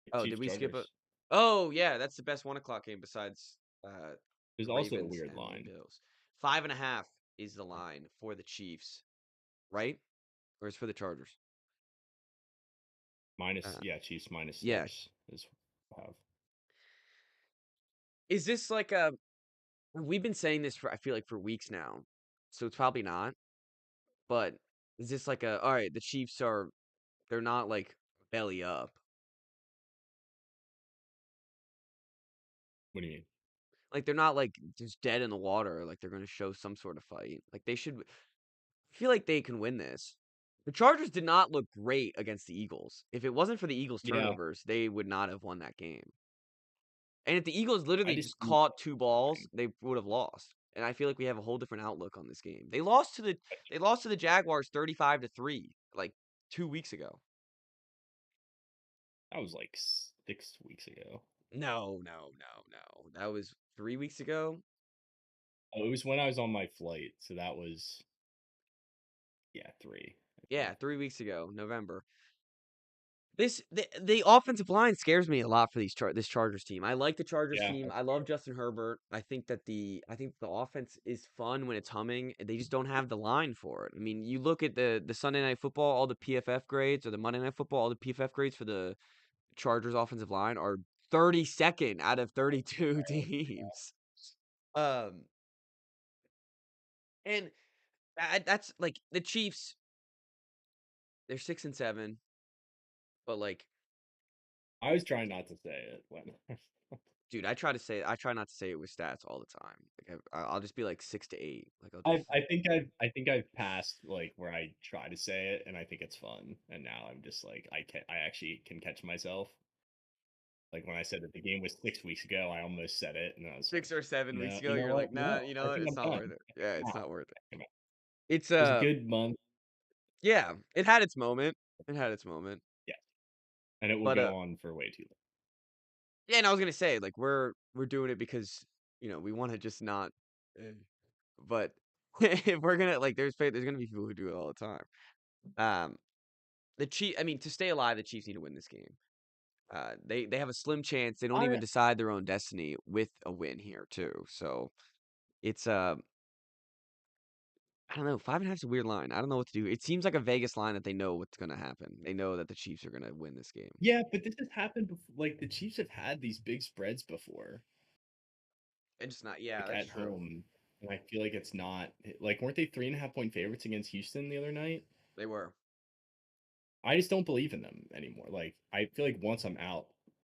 Skipped Oh, did Chiefs we skip a? Chargers. Oh, yeah, that's the best 1 o'clock game besides There's the also a Ravens weird and the line. Bills. 5.5 is the line for the Chiefs, right? Or is for the Chargers? Minus, Uh, yeah, Chiefs minus yeah. 6 is have. Is this like a? We've been saying this for I feel like for weeks now, so it's probably not. But is this like a? All right, the Chiefs are they're not like belly up. What do you mean? Like they're not like just dead in the water. Like they're going to show some sort of fight. Like they should. I feel like they can win this. The Chargers did not look great against the Eagles. If it wasn't for the Eagles' Yeah, turnovers, they would not have won that game. And if the Eagles I literally just just think caught two balls, they would have lost. And I feel like we have a whole different outlook on this game. They lost to the Jaguars 35-3 like 2 weeks ago. that was like 6 weeks ago. No, no, no, no. That was 3 weeks ago. Oh, it was when I was on my flight, so that was yeah 3, I Yeah, think. 3 weeks ago, November. The offensive line scares me a lot for this Chargers team. I like the Chargers Yeah, team. that's I love fair. Justin Herbert. I think the offense is fun when it's humming. They just don't have the line for it. I mean, you look at the Sunday Night Football, all the PFF grades, or the Monday Night Football, all the PFF grades for the Chargers offensive line are 32nd out of 32 teams. Um, and that's like the Chiefs. They're 6-7, but like I was trying not to say it when Dude, I try not to say it with stats all the time. Like I'll just be like 6 to 8. Like I'll just I think I've passed like where I try to say it and I think it's fun, and now I'm just like I actually can catch myself. Like when I said that the game was 6 weeks ago, I almost said it, and I was like, 6 or 7 weeks ago, you know you're what? like, nah, No, you I know what? think It's I'm not done. worth it. Yeah, it's Nah, not worth it. it It's was a good month. yeah, it had its moment. It had its moment. Yeah, and it will But go on for way too long. yeah, and I was gonna say like we're doing it because we want to just not. eh, But if we're gonna like, there's gonna be people who do it all the time. Um, the Chief. I mean, to stay alive, the Chiefs need to win this game. They have a slim chance. They don't I even decide their own destiny with a win here too. So it's I don't know. 5.5 is a weird line. I don't know what to do. It seems like a Vegas line that they know what's gonna happen. They know that the Chiefs are gonna win this game. Yeah, but this has happened before. Like the Chiefs have had these big spreads before, It's just not. Yeah, like that's at true. home, and I feel like it's not like weren't they 3.5 point favorites against Houston the other night? They were. I just don't believe in them anymore. Like I feel like once I'm out.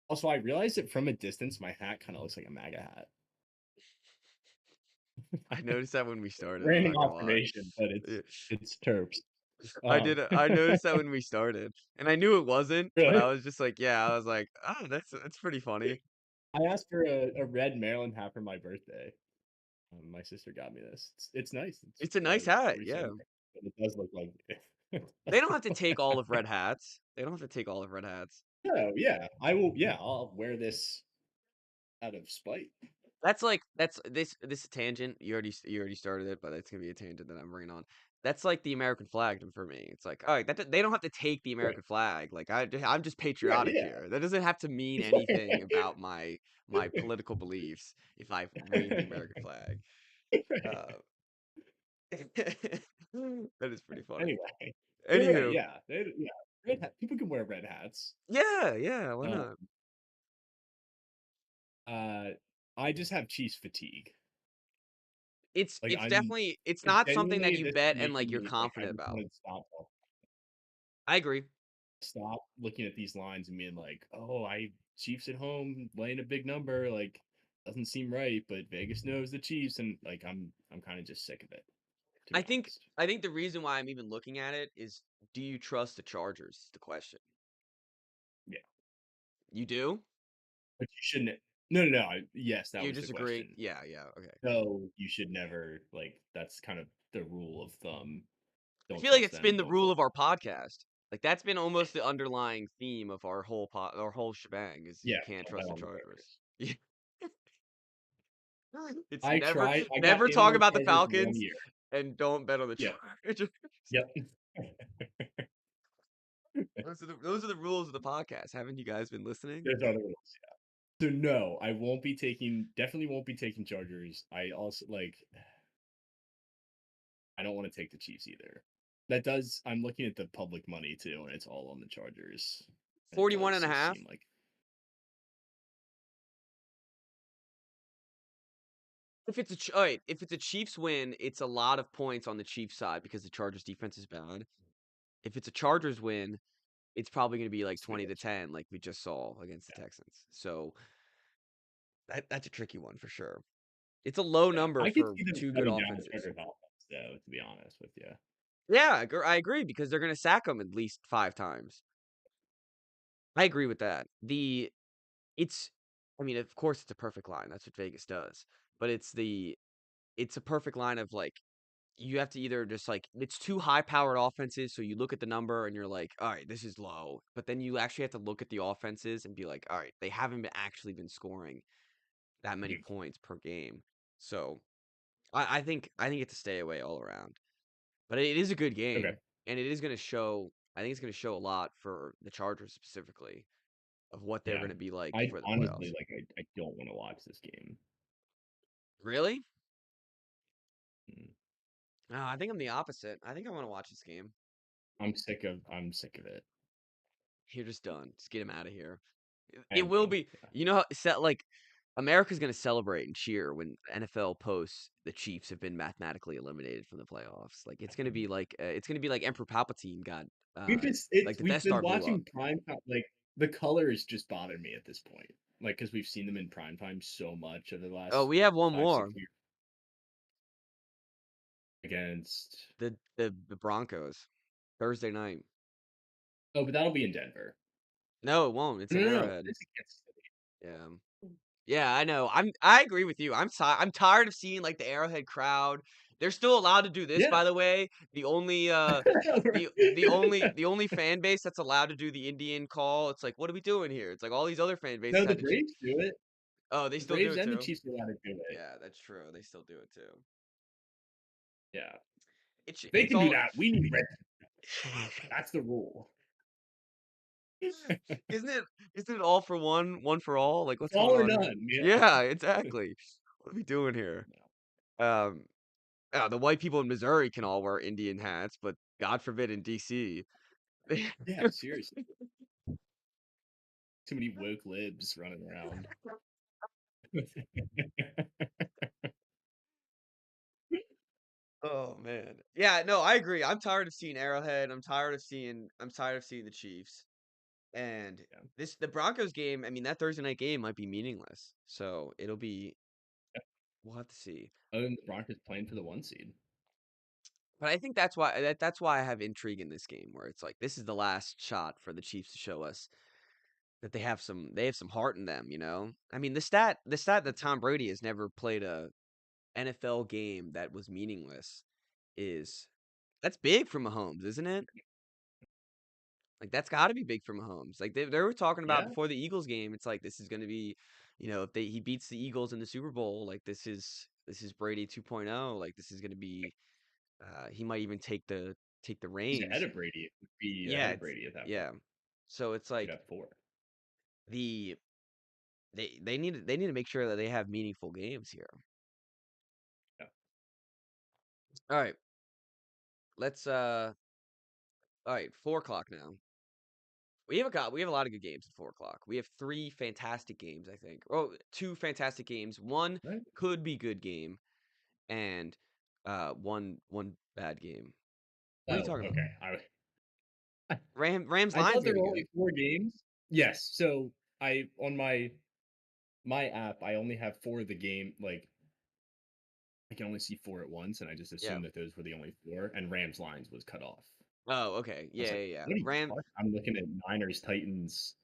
Also, I realized that from a distance, my hat kind of looks like a MAGA hat. I noticed that when we started. I'm Random not gonna lie. observation, but Yeah. it's Terps. I did. I noticed that when we started, and I knew it wasn't, but I Really? was just like, yeah. I was like, oh, that's pretty funny. I asked for a red Maryland hat for my birthday. My sister got me this. It's nice. It's It's a nice hat. Yeah. 47, but it does look like it They does don't have look to like take all of red hats. They don't have to take all of red hats. Oh yeah, I will. Yeah, I'll wear this out of spite. That's this tangent. You already started it, but it's gonna be a tangent that I'm bringing on. That's like the American flag for me. It's like, all right, they don't have to take the Right. American flag. Like I'm just Right. patriotic Yeah. here. That doesn't have to mean anything about my political beliefs if I wave the American flag. Right. Uh, that is pretty funny. Anyway, you're right. Anywho, Yeah. Yeah. Red hat. People can wear red hats. yeah, yeah, why Uh, not? uh, I just have Chiefs fatigue. It's Like it's I'm definitely it's not something that genuinely you this is bet and like making you're me like I confident just about. want to I agree. stop looking at these lines and being like, oh, I Chiefs at home laying a big number, like doesn't seem right, but Vegas knows the Chiefs, and like I'm kind of just sick of it, to I be think honest. I think the reason why I'm even looking at it is, do you trust the Chargers? Is the question. Yeah, You do? but you shouldn't. No, no, no. Yes, that You was the disagree? question. Yeah, yeah, okay. So you should never like. That's kind of the rule of thumb. I Don't feel like trust it's them. been the Don't rule trust. of our podcast. Like that's been almost the underlying theme of our whole shebang is you Yeah, can't don't bet trust the on the Chargers. Bears. Yeah. It's I never tried. I got never in talk on the about the Chargers one Falcons year. and don't bet on the Yep. Chargers. Yep. Those are the rules of the podcast. Haven't you guys been listening? There's other rules. So no, I won't be taking. Definitely won't be taking Chargers. I also like. I don't want to take the Chiefs either. That does. I'm looking at the public money too, and it's all on the Chargers. And it 41 does and a just half. seem like If it's a Chiefs win, it's a lot of points on the Chiefs side because the Chargers defense is bad. If it's a Chargers win, it's probably going to be like it's gonna 20 go. to 10 like we just saw against the Yeah, Texans. So that's a tricky one for sure. It's a low yeah. number I could for see them two good shutting down the offenses. Chargers offense, though. To be honest with you. Yeah, I agree because they're going to sack them at least 5 times. I agree with that. It's I mean, of course it's a perfect line. That's what Vegas does. But it's a perfect line of like you have to either just like it's two high powered offenses, so you look at the number and you're like, all right, this is low. But then you actually have to look at the offenses and be like, all right, they haven't actually been scoring that many Mhm. points per game. So I think it's a stay away all around. But it is a good Okay. game, and it is going to show. I think it's going to show a lot for the Chargers specifically of what they're Yeah. going to be like I for the honestly playoffs. like. I don't want to watch this game. Really? Mm. No, I think I'm the opposite. I think I want to watch this game. I'm sick of it. You're just done. Just get him out of here. I It am will done. be. Yeah. You know, set like America's going to celebrate and cheer when NFL posts the Chiefs have been mathematically eliminated from the playoffs. Like it's going to be like Emperor Palpatine got We've just like it's the we've Death been Star blew up. watching like the colors just bother me at this point. like because we've seen them in prime time so much over the Oh, last we have one 5, 6 more. years against. The Broncos. Thursday night. Oh, but that'll be in Denver. No, it won't. It's No, in no, no. Arrowhead. It's against City. Yeah. Yeah, I know. I agree with you. I'm tired of seeing like the Arrowhead crowd. They're still allowed to do this, Yeah. by the way. The only the only fan base that's allowed to do the Indian call. It's like, what are we doing here? It's like all these other fan bases No, the had to Braves do it. Oh, they The still do Braves it and the too. Chiefs are allowed to do it. Yeah, that's true. They still do it too. Yeah. They It's can do all that. We need red. That's the rule. Isn't it isn't it all for one, one for all? Like It's what's all going or on here? none. Yeah. Yeah, exactly. What are we doing here? No. Um the white people in Missouri can all wear Indian hats, but God forbid in DC. Yeah, seriously. Too many woke libs running around. Oh man. Yeah, no, I agree. I'm tired of seeing Arrowhead. I'm tired of seeing the Chiefs. And Yeah. the Broncos game, I mean that Thursday night game might be meaningless. So it'll be we'll have to see. Other than the Broncos playing for the 1 seed. But I think that's why I have intrigue in this game where it's like this is the last shot for the Chiefs to show us that they have some heart in them, you know? I mean the stat that Tom Brady has never played a NFL game that was meaningless is that's big for Mahomes, isn't it? Like that's got to be big for Mahomes. Like they were talking about Yeah. before the Eagles game, it's like this is going to be, if he beats the Eagles in the Super Bowl, like this is Brady 2.0, like this is going to be he might even take the He's ahead reins. of Brady. Would be Yeah, ahead of it's Brady at that point. yeah. So it's He'd like have 4. the they need to make sure that they have meaningful games here. Yeah. All right. Let's all right, 4 o'clock now. We have a lot of good games at 4 o'clock. We have three fantastic games, I think. Oh, two fantastic games. One Right? could be good game, and one bad game. What are you Oh, talking about? okay. Rams I Lions thought there gonna be were good. only 4 games. Yes. So I on my app, I only have 4 of the game. Like I can only see 4 at once, and I just Yeah. assumed that those were the only 4. And Rams lines was cut off. Oh, okay. I was Yeah, like, yeah, yeah. what are you talking? I'm looking at Niners, Titans,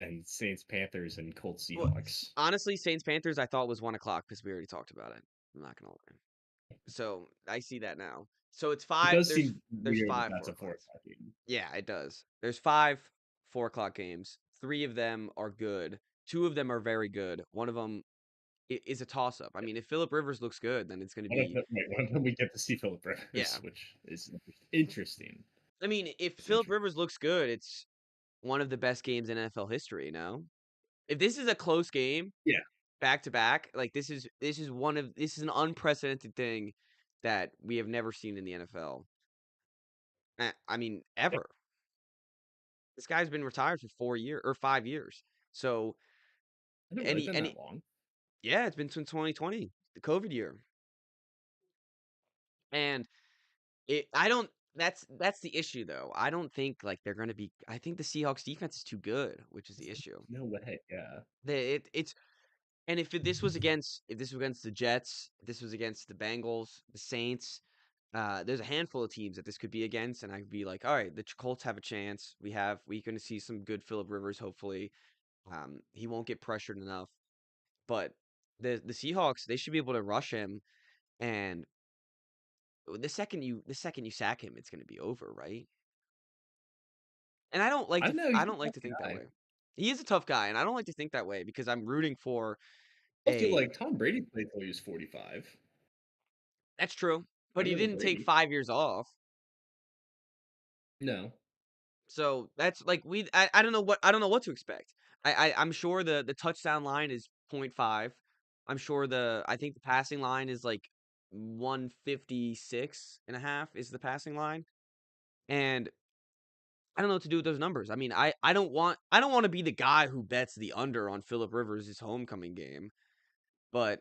and Saints, Panthers, and Colts, Well, Seahawks. honestly, Saints Panthers I thought was 1 o'clock because we already talked about it. I'm not gonna lie. So I see that now. So it's It five. does seem There's weird that five that's four a 4 o'clocks. o'clock game. Yeah, it does. There's five 4 o'clock games. Three of them are good. Two of them are very good. One of them is a toss up. I mean, if Philip Rivers looks good, then it's going to be One of them we get to see Philip yeah. Rivers, which is interesting. I mean, if It's Philip interesting. Rivers looks good, it's one of the best games in NFL history. If this is a close game, Yeah. back to back, like this is an unprecedented thing that we have never seen in the NFL. I mean, Yeah. ever. This guy's been retired for 4 years or 5 years. So Has it really any been any that long? yeah, it's been since 2020, the COVID year. And I don't that's the issue though. I don't think like they're going to be I think the Seahawks defense is too good, which is the issue. No way. Yeah. It's and if this was against the Jets, if this was against the Bengals, the Saints, there's a handful of teams that this could be against, and I'd be like, all right, the Colts have a chance. We're going to see some good Philip Rivers, hopefully. He won't get pressured enough, but the Seahawks they should be able to rush him, and the second you sack him, it's going to be over, right? And I don't know. He's I a don't like tough to think that guy. way. He is a tough guy, and I don't like to think that way because I'm rooting for Also, a. like Tom Brady played till he was 45. That's true, but he Younger than didn't take Brady. 5 years off. No. So that's like I don't know what to expect. I'm sure the touchdown line is point 0.5. I think the passing line is like 156 and a half is the passing line. And I don't know what to do with those numbers. I mean, I don't want to be the guy who bets the under on Philip Rivers' homecoming game, but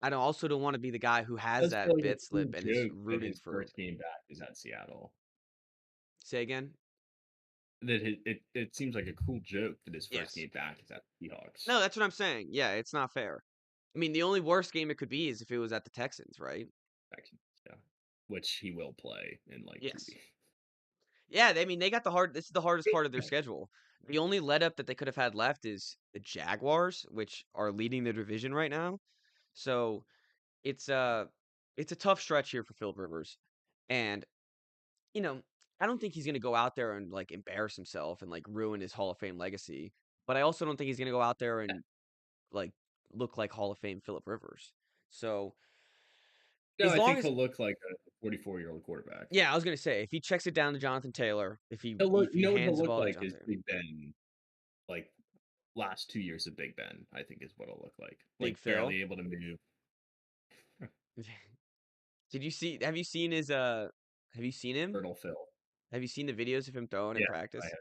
also don't want to be the guy who It has does feel that like a bet cool slip and is joke that rooting his for first game back is at Seattle. say again. that it seems like a cool joke that his first Yes. game back is at the Seahawks. No, that's what I'm saying. Yeah, it's not fair. I mean, the only worst game it could be is if it was at the Texans, right? Texans, yeah, which he will play in like 2 Yes. weeks. Yeah, I mean, they got the hard this is the hardest part of their schedule. The only let up that they could have had left is the Jaguars, which are leading the division right now. So, it's a it's a tough stretch here for Philip Rivers. And, you know, I don't think he's going to go out there and like embarrass himself and like ruin his Hall of Fame legacy, but I also don't think he's going to go out there and like look like Hall of Fame Philip Rivers. So, No, as I long think as he'll look like a 44-year-old quarterback. yeah, I was going to say if he checks it down to Jonathan Taylor, He'll look, if you he know what he'll hands the look ball to like is Jonathan Big Ben, like last 2 years of Big Ben. I think is what it'll look Big like Phil. barely able to move. Did you see have you seen his have you seen him? Turtle Phil. Have you seen the videos of him throwing in Yeah, I practice? have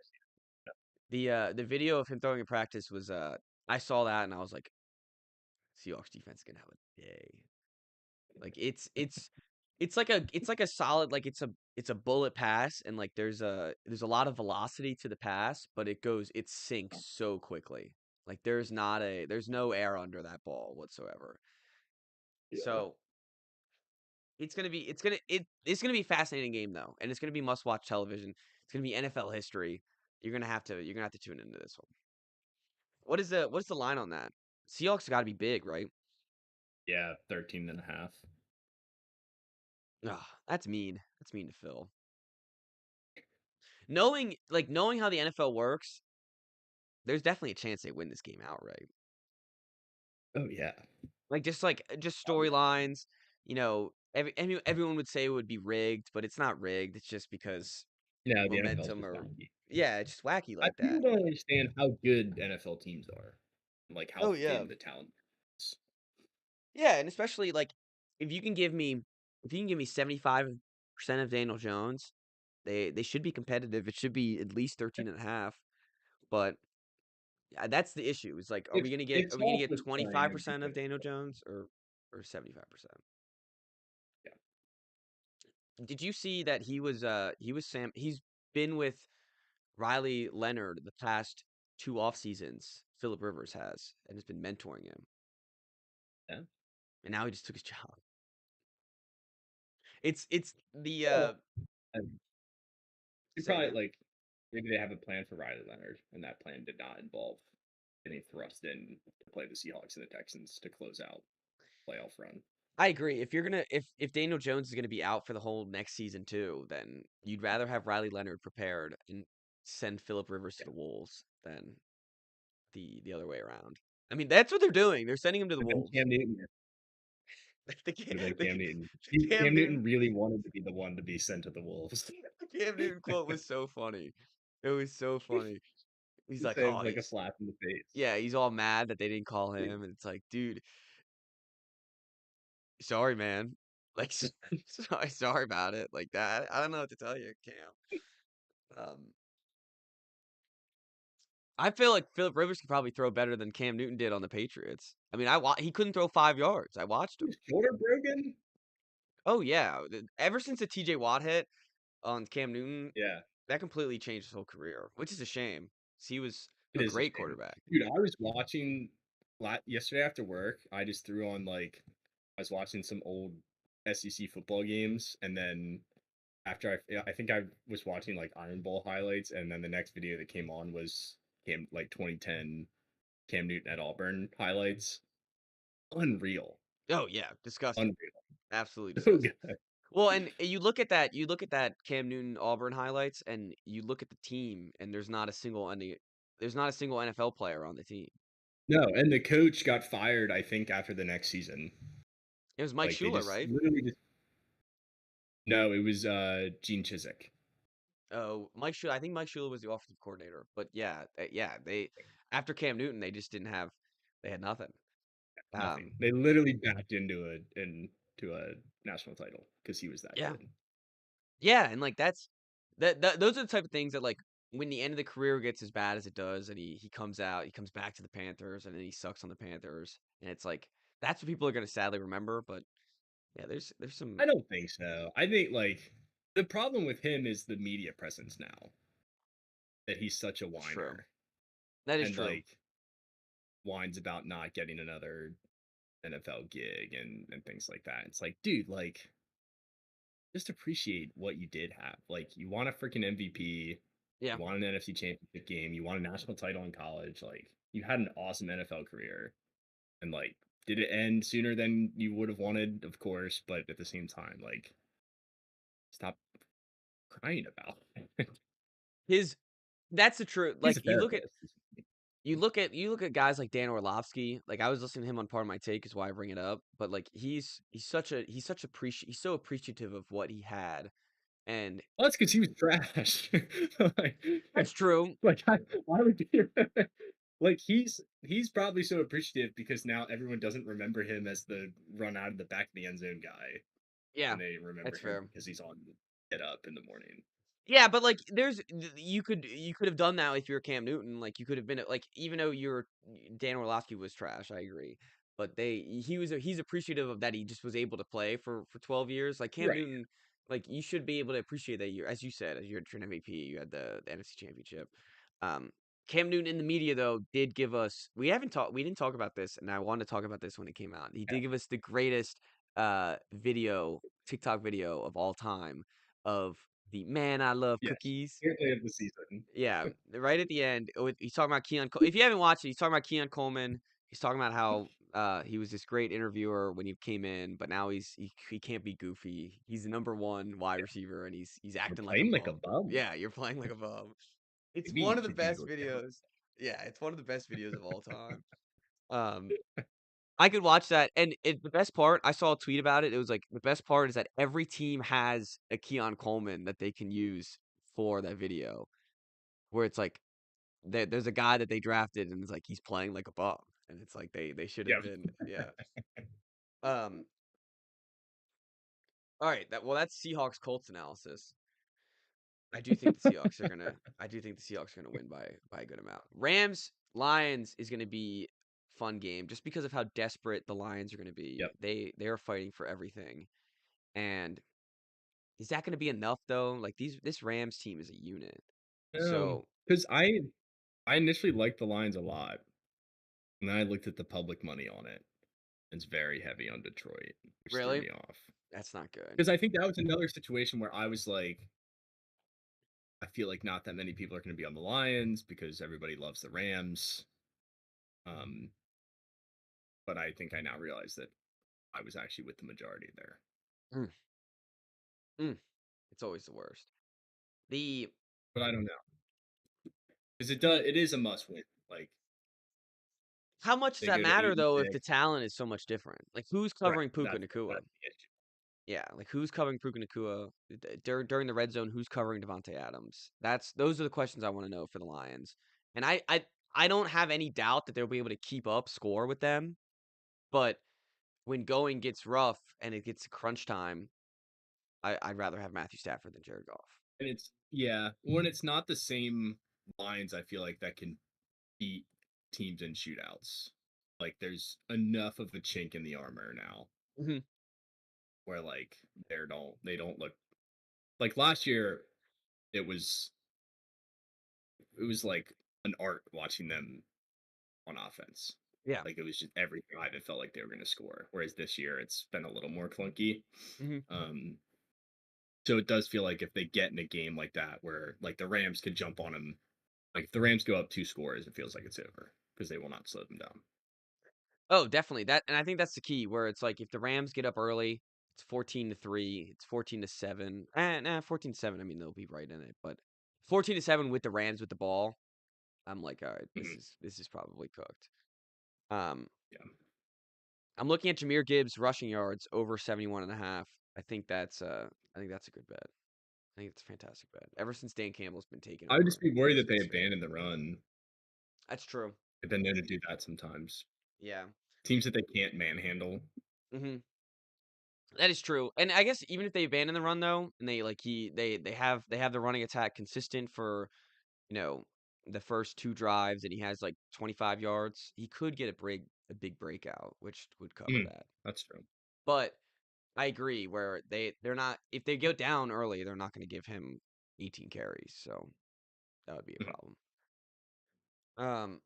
seen The video of him throwing in practice was I saw that and I was like Seahawks defense is gonna have a day. Like it's like a solid like it's a bullet pass and like there's a lot of velocity to the pass, but it sinks so quickly. Like there's no air under that ball whatsoever. it. So it's gonna be a fascinating game though, and it's gonna be must watch television. It's gonna be NFL history. You're gonna have to tune into this one. What's the line on that? Seahawks got to be big, right? Yeah, 13 and a half. Ah, that's mean. That's mean to Phil. Knowing how the NFL works, there's definitely a chance they win this game outright. Oh yeah. Just storylines. Everyone would say it would be rigged, but it's not rigged. It's just because Yeah, the NFL is momentum just or wacky. yeah, it's just wacky like People that. don't understand how good NFL teams are, like how Oh yeah. thin the talent is. Yeah, and especially like if you can give me if you can give me 75% of Daniel Jones, they should be competitive. It should be at least 13 and a half. But yeah, that's the issue. Is like are It's we gonna off get the chain of 25% of good. Daniel Jones or 75%? Yeah. Did you see that he's been with Riley Leonard the past two off seasons, Philip Rivers has, and has been mentoring him. Yeah. And now he just took his job. It's the Well, and you say probably again. like maybe they have a plan for Riley Leonard, and that plan did not involve getting thrust in to play the Seahawks and the Texans to close out playoff run. I agree. If Daniel Jones is gonna be out for the whole next season too, then you'd rather have Riley Leonard prepared and send Philip Rivers to Yeah. the Wolves than the other way around. I mean, that's what they're doing. They're sending him to the Would have been Wolves. Cam Newton. The, Would have been the, Cam Newton. Cam Cam Newton Newton really wanted to be the one to be sent to the Wolves. the Cam Newton quote was so funny. It was so funny. He's like, Saves oh, like a slap in the face. yeah, he's all mad that they didn't call him, and it's like, dude, sorry, man. Like, sorry about it. Like that. I don't know what to tell you, Cam. Um, I feel like Philip Rivers could probably throw better than Cam Newton did on the Patriots. I mean, he couldn't throw 5 yards. I watched him. His shoulder broken. Oh yeah, ever since the T.J. Watt hit on Cam Newton, Yeah, that completely changed his whole career, which is a shame. 'Cause he was it a is a great shame, quarterback. dude. I was watching yesterday after work. I just threw on like I was watching some old SEC football games, and then after I think I was watching like Iron Bowl highlights, and then the next video that came on was came like 2010 Cam Newton at Auburn highlights. Unreal, Oh yeah, disgusting. unreal. Absolutely So disgusting. good. Well, and you look at that Cam Newton Auburn highlights, and you look at the team, and there's not a single NFL player on the team. No, and the coach got fired. I think after the next season, It was Mike like they Shula, just right? literally just no. It was Gene Chiswick. Oh, Mike Shula. I think Mike Shula was the offensive coordinator. But yeah, they after Cam Newton, they just didn't have they had nothing. Nothing. Um, They literally backed into a national title because he was that yeah, good. yeah, and like those are the type of things that like when the end of the career gets as bad as it does, and he comes back to the Panthers, and then he sucks on the Panthers, and it's like that's what people are gonna sadly remember. But yeah, there's some I don't think so. I think like the problem with him is the media presence now. that he's such a It's true. whiner That is and true. like whines about not getting another NFL gig and things like that. It's like, dude, like just appreciate what you did have. Like you won a freaking MVP, Yeah. you won an NFC championship game, you won a national title in college. Like you had an awesome NFL career. And like, did it end sooner than you would have wanted? Of course, but at the same time, like, stop crying about it. His That's the truth. He's Like a therapist. you look at guys like Dan Orlovsky. Like I was listening to him on Part of My Take, is why I bring it up. But like he's so appreciative of what he had, and Well, that's because he was trash. like, that's true. why would you? like he's probably so appreciative because now everyone doesn't remember him as the run out of the back of the end zone guy, Yeah, and they remember that's him fair. because he's on Get Up in the morning. Yeah, but like you could have done that if you're Cam Newton. Like you could have been like even though Dan Orlovsky was trash, I agree. But he's appreciative of that he just was able to play for 12 years. Like Cam Right. Newton, like you should be able to appreciate that you, as you said, as you're an MVP, you had the NFC Championship. Um, Cam Newton in the media though did give us we didn't talk about this, and I wanted to talk about this when it came out. He Yeah. did give us the greatest video TikTok video of all time of the "Man, I love Yes. cookies." Weirdly of the season. Yeah, right at the end, he's talking about if you haven't watched it, he's talking about Keon Coleman. He's talking about how, he was this great interviewer when he came in, but now he can't be goofy. He's the number 1 wide Yeah. receiver, and he's We're acting like a playing like a bum. bum. Yeah, you're playing like a bum. It's Maybe one you of the should do best your account. videos. Yeah, it's one of the best videos of all time. Um, I could watch that, and the best part, I saw a tweet about it. It was like the best part is that every team has a Keon Coleman that they can use for that video, where it's like there's a guy that they drafted, and it's like he's playing like a bum, and it's like they should Yeah. have been, yeah. Um, all right, that's Seahawks Colts analysis. I do think the Seahawks are gonna win by a good amount. Rams Lions is gonna be fun game just because of how desperate the Lions are gonna be. Yep. They are fighting for everything. And is that gonna be enough though? Like this Rams team is a unit. No, So because I initially liked the Lions a lot, and then I looked at the public money on it. It's very heavy on Detroit, which threw really, me off. that's not good. Because I think that was another situation where I was like, I feel like not that many people are going to be on the Lions because everybody loves the Rams. Um, but I think I now realize that I was actually with the majority there. Mm, mm, it's always the worst. The But I don't know because the it is a must win. Like How much does they that go to matter eight and though if the six. talent is so much different? Like who's Right. covering Puka Nakua? That's the issue. Yeah, like who's covering Puka Nakua during the red zone? Who's covering Devontae Adams? Those are the questions I want to know for the Lions. And I don't have any doubt that they'll be able to keep up score with them. But when going gets rough and it gets crunch time, I'd rather have Matthew Stafford than Jared Goff. And it's yeah, when it's not the same lines, I feel like that can beat teams in shootouts. Like there's enough of a chink in the armor now Hmm. where like they don't look like last year it was like an art watching them on offense. Yeah. Like it was just every drive it felt like they were going to score. Whereas this year it's been a little more clunky. Hmm. Um, so it does feel like if they get in a game like that where like the Rams could jump on them, like if the Rams go up 2 scores, it feels like it's over because they will not slow them down. Oh, definitely. And I think that's the key where it's like if the Rams get up early, it's 14-3, it's 14-7. 14-7, I mean they'll be right in it, but 14-7 with the Rams with the ball, I'm like, all right, Mhm. this is probably cooked. Um, Yeah, I'm looking at Jameer Gibbs rushing yards over 71.5. I think that's a good bet. I think it's a fantastic bet. Ever since Dan Campbell's been taken I would just over, be worried that they it's been abandon the run. that's true. They've been known to do that sometimes. Yeah. Teams that they can't manhandle. Hmm. That is true. And I guess even if they abandon the run though, and they have the running attack consistent for, you know, the first 2 drives and he has like 25 yards, he could get a big breakout, which would cover Mm, that. that's true. But I agree where they're not if they go down early, they're not going to give him 18 carries. So That would be a Mhm. problem. Um,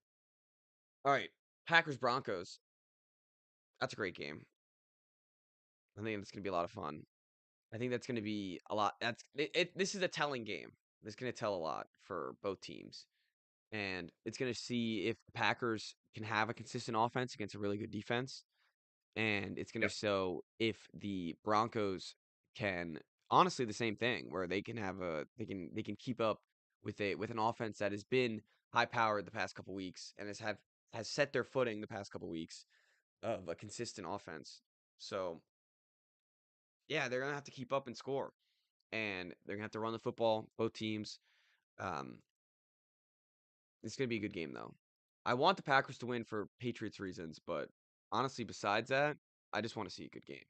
all right, Packers Broncos. That's a great game. I think it's gonna be a lot of fun. I think that's gonna be a lot. This is a telling game. This is gonna tell a lot for both teams, and it's gonna see if the Packers can have a consistent offense against a really good defense, and it's gonna Yep. show if the Broncos can honestly the same thing where they can have a they can keep up with an offense that has been high powered the past couple weeks and has set their footing the past couple weeks of a consistent offense. So yeah, they're gonna have to keep up and score, and they're gonna have to run the football. Both teams. Um, it's gonna be a good game though. I want the Packers to win for Patriots reasons, but honestly, besides that, I just want to see a good game.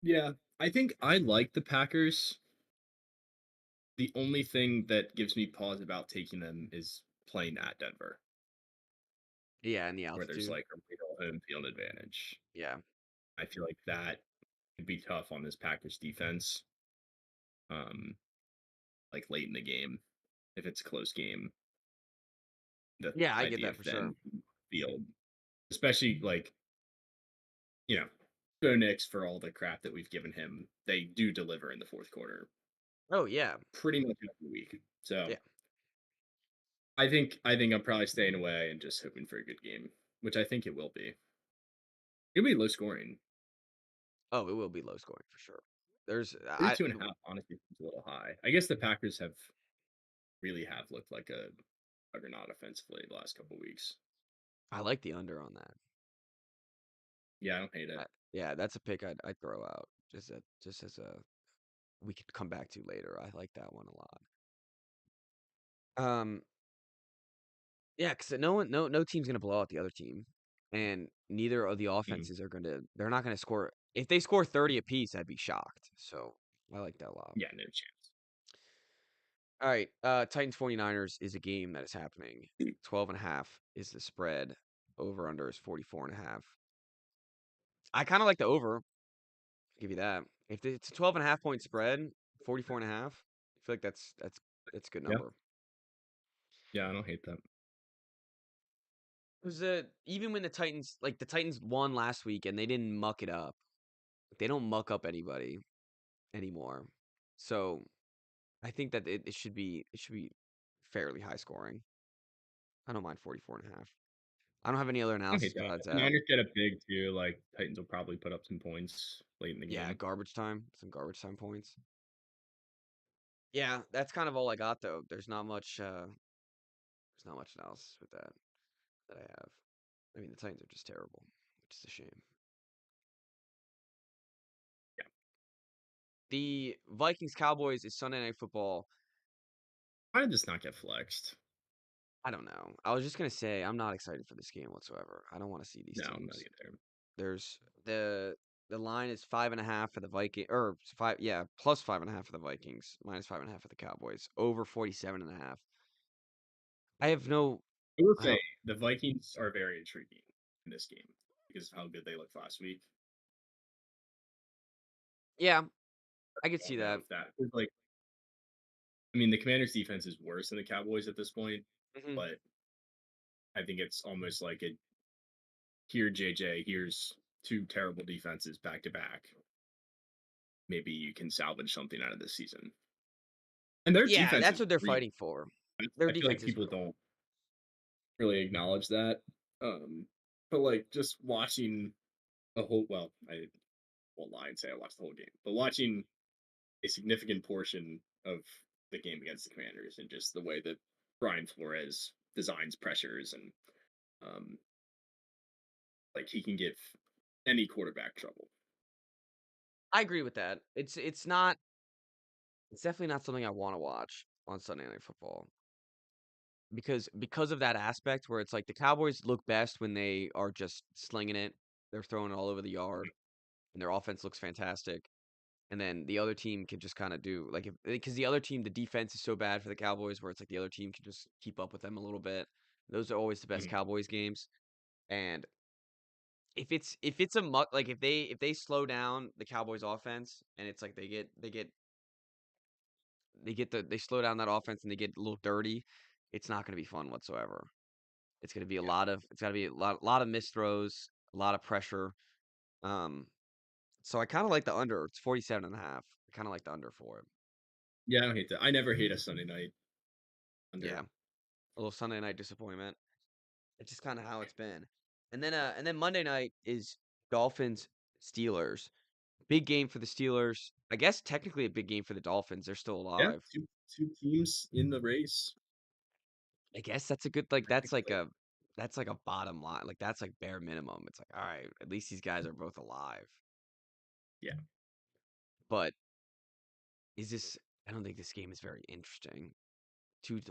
Yeah, I think I like the Packers. The only thing that gives me pause about taking them is playing at Denver, Yeah, and the where there's altitude. like a real home field advantage. Yeah. I feel like that could be tough on this Packers defense. Um, like late in the game, if it's a close game, the Yeah, I get idea that of for then sure. field, especially like you know, Bo Nix for all the crap that we've given him, they do deliver in the fourth quarter Oh yeah. pretty much every week. So Yeah. I think I'm probably staying away and just hoping for a good game, which I think it will be. It'll be low scoring. Oh, it will be low scoring for sure. There's I 32.5 honestly seems a little high. I guess the Packers have really have looked like a juggernaut offensively the last couple weeks. I like the under on that. Yeah, I don't hate it. Yeah, that's a pick I'd throw out just as a we could come back to later. I like that one a lot. Um, yeah, because no team's gonna blow out the other team, and neither of the Mm, offenses are gonna. They're not gonna score. If they score 30 apiece, I'd be shocked. So I like that a lot. yeah, no chance. All right, Titans 49ers is a game that is happening. 12.5 is the spread. Over under is 44.5. I kind of like the over. I'll give you that. If it's a 12.5 point spread, 44.5, I feel like that's a good Yeah, number. yeah, I don't hate that. Because even when the Titans won last week and they didn't muck it up. They don't muck up anybody anymore. So I think that it should be fairly high scoring. I don't mind 44.5. I don't have any other I don't analysis hate that. besides If the that. Niners get up big too, like Titans will probably put up some points late in the Yeah, game. garbage time. Some garbage time points. Yeah, that's kind of all I got though. There's not much analysis with that I have. I mean, the Titans are just terrible, which is a shame. Yeah, The Vikings Cowboys is Sunday Night Football. why did this not get flexed? I don't know. I was just gonna say I'm not excited for this game whatsoever. I don't want to see these No, I'm not teams. either. There's the line is 5.5 for the Viking or five, yeah, plus 5.5 for the Vikings, minus 5.5 for the Cowboys, over 47.5. I have no I will I say don't the Vikings are very intriguing in this game because of how good they looked last week. yeah, I I could see don't know that. if that is like. I mean, the Commanders' defense is worse than the Cowboys at this point, Hmm. but I think it's almost like a here, JJ. Here's two terrible defenses back to back. Maybe you can salvage something out of this season. And their Yeah, defense that's is what they're really. fighting for. Their I feel like defense is people real. don't really acknowledge that. Um, but like just watching a whole I won't lie and say I watched the whole game, but watching a significant portion of the game against the Commanders and just the way that Brian Flores designs pressures and um, like he can give any quarterback trouble. I agree with that. It's definitely not something I want to watch on Sunday Night Football because of that aspect where it's like the Cowboys look best when they are just slinging it. They're throwing it all over the yard and their offense looks fantastic. And then the other team can just kind of do like if because the other team, the defense is so bad for the Cowboys where it's like the other team can just keep up with them a little bit. Those are always the best Mhm. Cowboys games. And if it's a muck like if they slow down the Cowboys offense and it's like they slow down that offense and they get a little dirty, it's not going to be fun whatsoever. It's going to be Yeah. it's got to be a lot of missed throws, a lot of pressure. Um, so I kind of like the under. It's 47.5. I kind of like the under for it. Yeah, I don't hate that. I never hate a Sunday night Yeah, under. a little Sunday night disappointment. It's just kind of how it's been. And then Monday night is Dolphins Steelers. Big game for the Steelers. I guess technically a big game for the Dolphins. They're still Yeah, alive. two teams in the race. I guess that's a good like Technically. that's like a bottom line. Like that's like bare minimum. It's like, all right, at least these guys are both alive. Yeah. But is this I don't think this game is very interesting.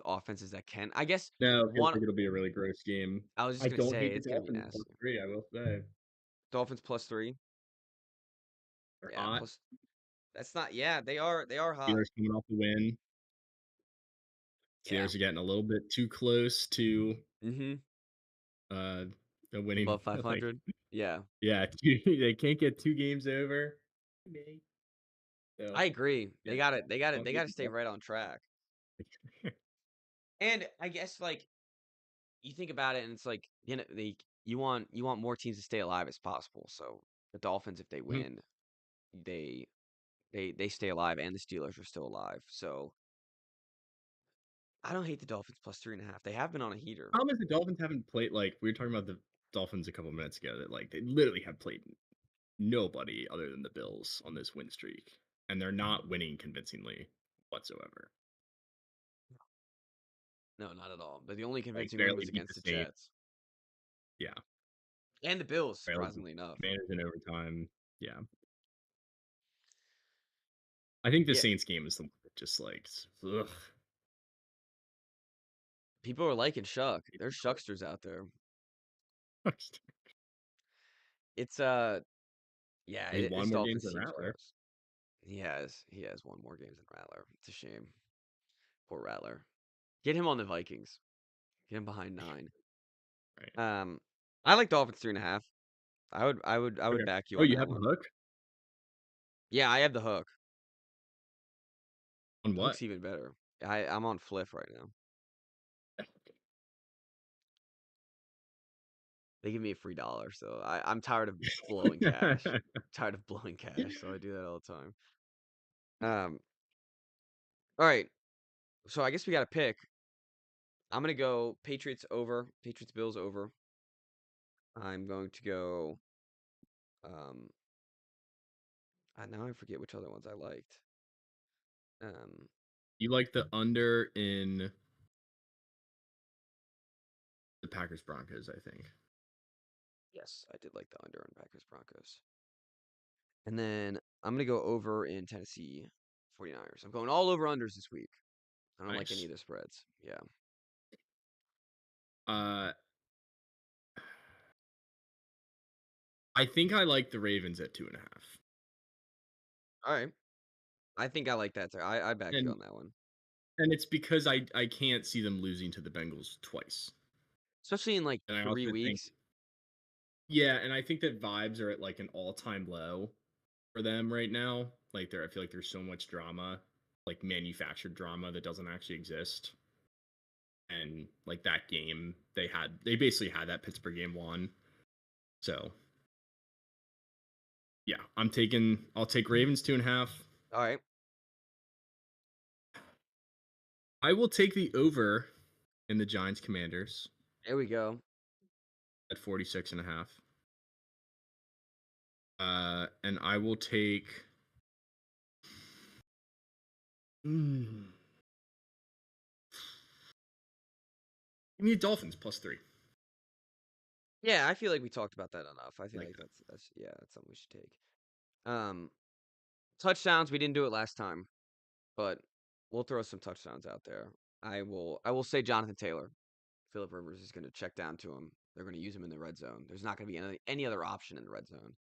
Offenses that can. I guess No, I one think it'll be a really gross game. I was just I gonna don't say hate the it's gonna be Dolphins plus nasty. 3, I will say. Dolphins +3. They're Yeah, hot. plus that's not yeah, they are hot. Steelers coming off the win. Yeah. Steelers are getting a little bit too close to Mm-hmm. uh the winning Above like 500. Yeah. yeah, they can't get 2 games over. Maybe. So, I agree. yeah, don't They hate gotta the stay right on track. Dolphins. And I guess like you think about it and it's like, you want more teams to stay alive as possible. So the Dolphins, if they Mhm. win, they they stay alive and the Steelers are still alive. So I don't hate the Dolphins +3.5. They have been on a heater. Problem is the Dolphins haven't played like we were talking about the Dolphins a couple minutes ago that like they literally have played nobody other than the Bills on this win streak, and they're not winning convincingly whatsoever. No, not at all. But the only Like convincing win barely was beat the against the Saints. Jets Yeah, and the Bills, barely beat surprisingly enough. the Commanders in overtime. Yeah, I think the Yeah, Saints game is the one that just like ugh. people are liking Shuck. There's Shucksters out there. It's yeah, He won this more games Dolphins than team's Rattler. gross. He has won more games than Rattler. It's a shame. Poor Rattler. Get him on the Vikings. Get him behind 9. Right. Um, I like Dolphins 3.5. I would Okay. back you Oh, on you that have the one. hook Yeah, I have the hook. on what? Hook's even better. I'm on Fliff right now. They give me a free dollar, so I'm tired of blowing cash. Tired of blowing cash, so I do that all the time. Um, all right. So I guess we got to pick. I'm gonna go Patriots over. Patriots Bills over. I'm going to go. Um, now I forget which other ones I liked. Um, You like the under in the Packers Broncos, I think. yes, I did like the under on Packers Broncos. And then I'm gonna go over in Tennessee 49ers. I'm going all over unders this week. I don't like any Nice. of the spreads. Yeah. Uh, I think I like the Ravens at 2.5, All right. I think I like that too. I back you and on that one. it's because I can't see them losing to the Bengals twice, Especially in like and I 3 also think weeks. yeah, and I think that vibes are at like an all-time low for them right now. Like I feel like there's so much drama, like manufactured drama that doesn't actually exist. And like that game, they basically had that Pittsburgh game won. So yeah, I'll take Ravens 2.5. All right. I will take the over in the Giants Commanders There we go. at 46.5. And I will take mm, give me the Dolphins +3. Yeah, I feel like we talked about that enough. I feel Like like that. that's yeah, that's something we should take. Um, touchdowns, we didn't do it last time, but we'll throw some touchdowns out there. I will say Jonathan Taylor. Philip Rivers is going to check down to him. They're going to use him in the red zone. There's not going to be any other option in the red zone.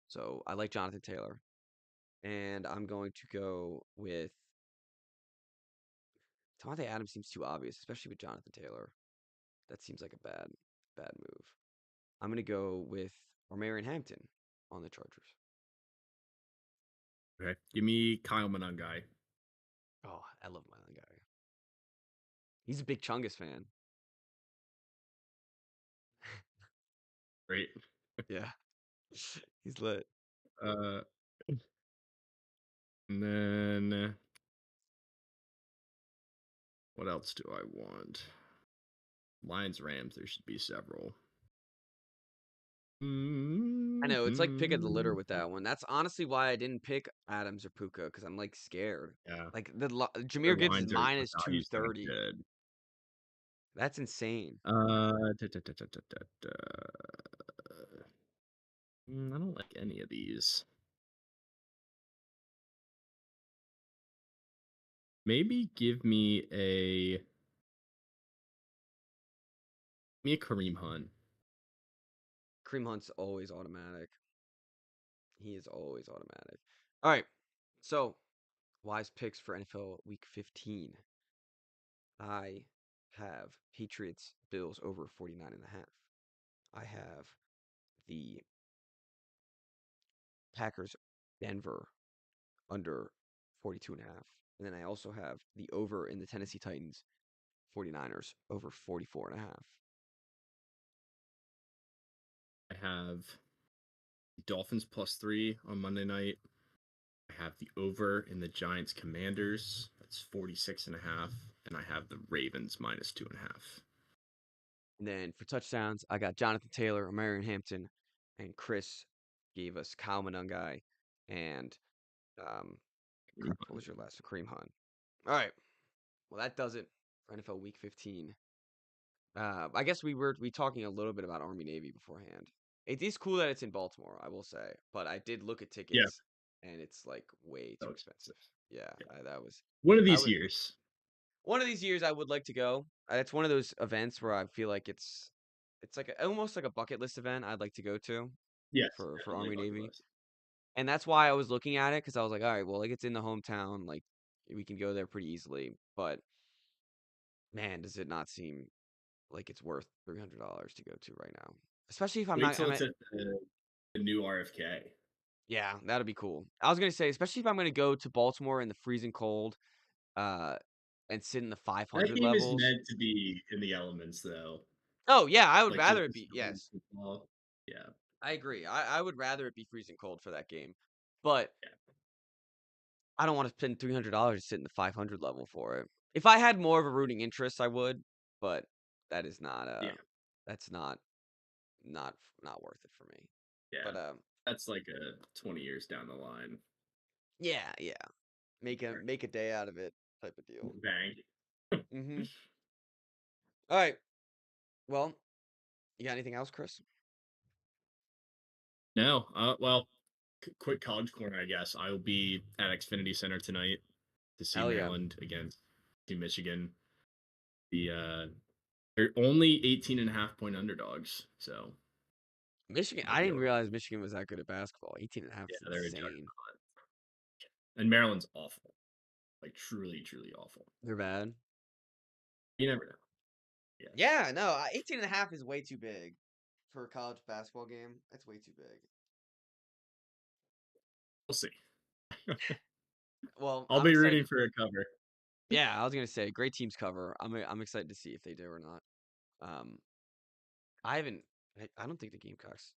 So I like Jonathan Taylor. And I'm going to go with Devontae Adams seems too obvious, especially with Jonathan Taylor. That seems like a bad move. I'm going to go with Marion Hampton on the Chargers. Okay. Give me Kyle Monangai Oh, I love Mylan guy. He's a big Chungus fan. Right. Yeah, he's lit. Uh, and then what else do I want? Lions Rams. There should be several. I know it's like pick of the litter Mhm. with that one. That's honestly why I didn't pick Adams or Puka because I'm like scared. Yeah, Like their Jameer Gibbs is lines are the minus two value's kind of thirty. good. That's insane. I don't like any of these. Maybe give me a Kareem Hunt. Cream Hunt's always automatic. He is always automatic. All right, so wise picks for NFL Week 15. I have Patriots Bills over 49.5. I have the Packers Denver under 42.5. And then I also have the over in the Tennessee Titans 49ers over 44.5. I have Dolphins +3 on Monday night. I have the over in the Giants Commanders. That's 46.5. And I have the Ravens -2.5. And then for touchdowns, I got Jonathan Taylor, Marion Hampton, and Chris gave us Kyle Monungai and um, Kareem crap, what Hunt. was your last? Kareem Hunt. All right. Well, that does it for NFL Week 15. I guess we talking a little bit about Army Navy beforehand. It is cool that it's in Baltimore, I will say, but I did look at Yeah, tickets, and it's like way so too expensive. expensive. Yeah, Yeah. that was One of I these would years. one of these years I would like to go. It's one of those events where I feel like it's like almost like a bucket list event I'd like to go to Yes, for definitely a Army bucket Navy, list. and that's why I was looking at it because I was like, all right, well, like it's in the hometown, like we can go there pretty easily, but man, does it not seem like it's worth $300 to go to right now. Especially if I'm Wait not till I'm it's at at the new RFK. yeah, that'd be cool. I was gonna say, especially if I'm gonna go to Baltimore in the freezing cold, uh, and sit in the That 500 game is levels. meant to be in the elements, though. Oh yeah, I would Like just rather it the be style of yes. football. Yeah, I agree. I would rather it be freezing cold for that game. But yeah, I don't want to spend $300 to sit in the 500 level for it. If I had more of a rooting interest, I would, but that is not yeah, that's not not worth it for me. yeah. But That's like 20 years down the line. yeah, yeah. Make a day out of it type of deal. Bang. Mhm. All right. Well, you got anything else, Chris? No, well, quick college corner, I guess. I will be at Xfinity Center tonight to see Hell yeah. Maryland against Michigan. They're only 18.5 point underdogs, so Michigan, might I be didn't over. realize Michigan was that good at basketball. 18.5 Yeah, is they're a insane. juggernaut. And Maryland's awful, like truly, truly awful. They're bad. You never know. Yeah, Yeah, no, 18.5 is way too big for a college basketball game. That's way too big. we'll see. Well, I'll I'm be excited. rooting for a cover. Yeah, I was gonna say great teams cover. I'm excited to see if they do or not. Um, I haven't. I don't think the Gamecocks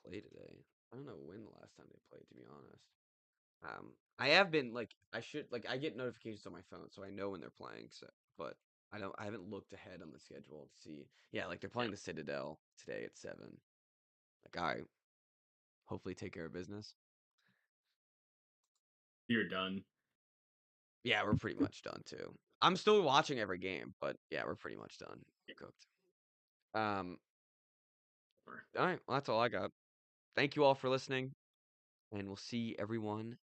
play today. I don't know when the last time they played, to be honest. I have been like I should like I get notifications on my phone, so I know when they're playing. So, but I haven't looked ahead on the schedule to see. Yeah, like they're Yeah, playing the Citadel today at 7. Like I hopefully take care of business. you're done. Yeah, we're pretty much done too. I'm still watching every game, but yeah, we're pretty much done. Yeah, Cooked. Um, or- all right, well that's all I got. Thank you all for listening, and we'll see everyone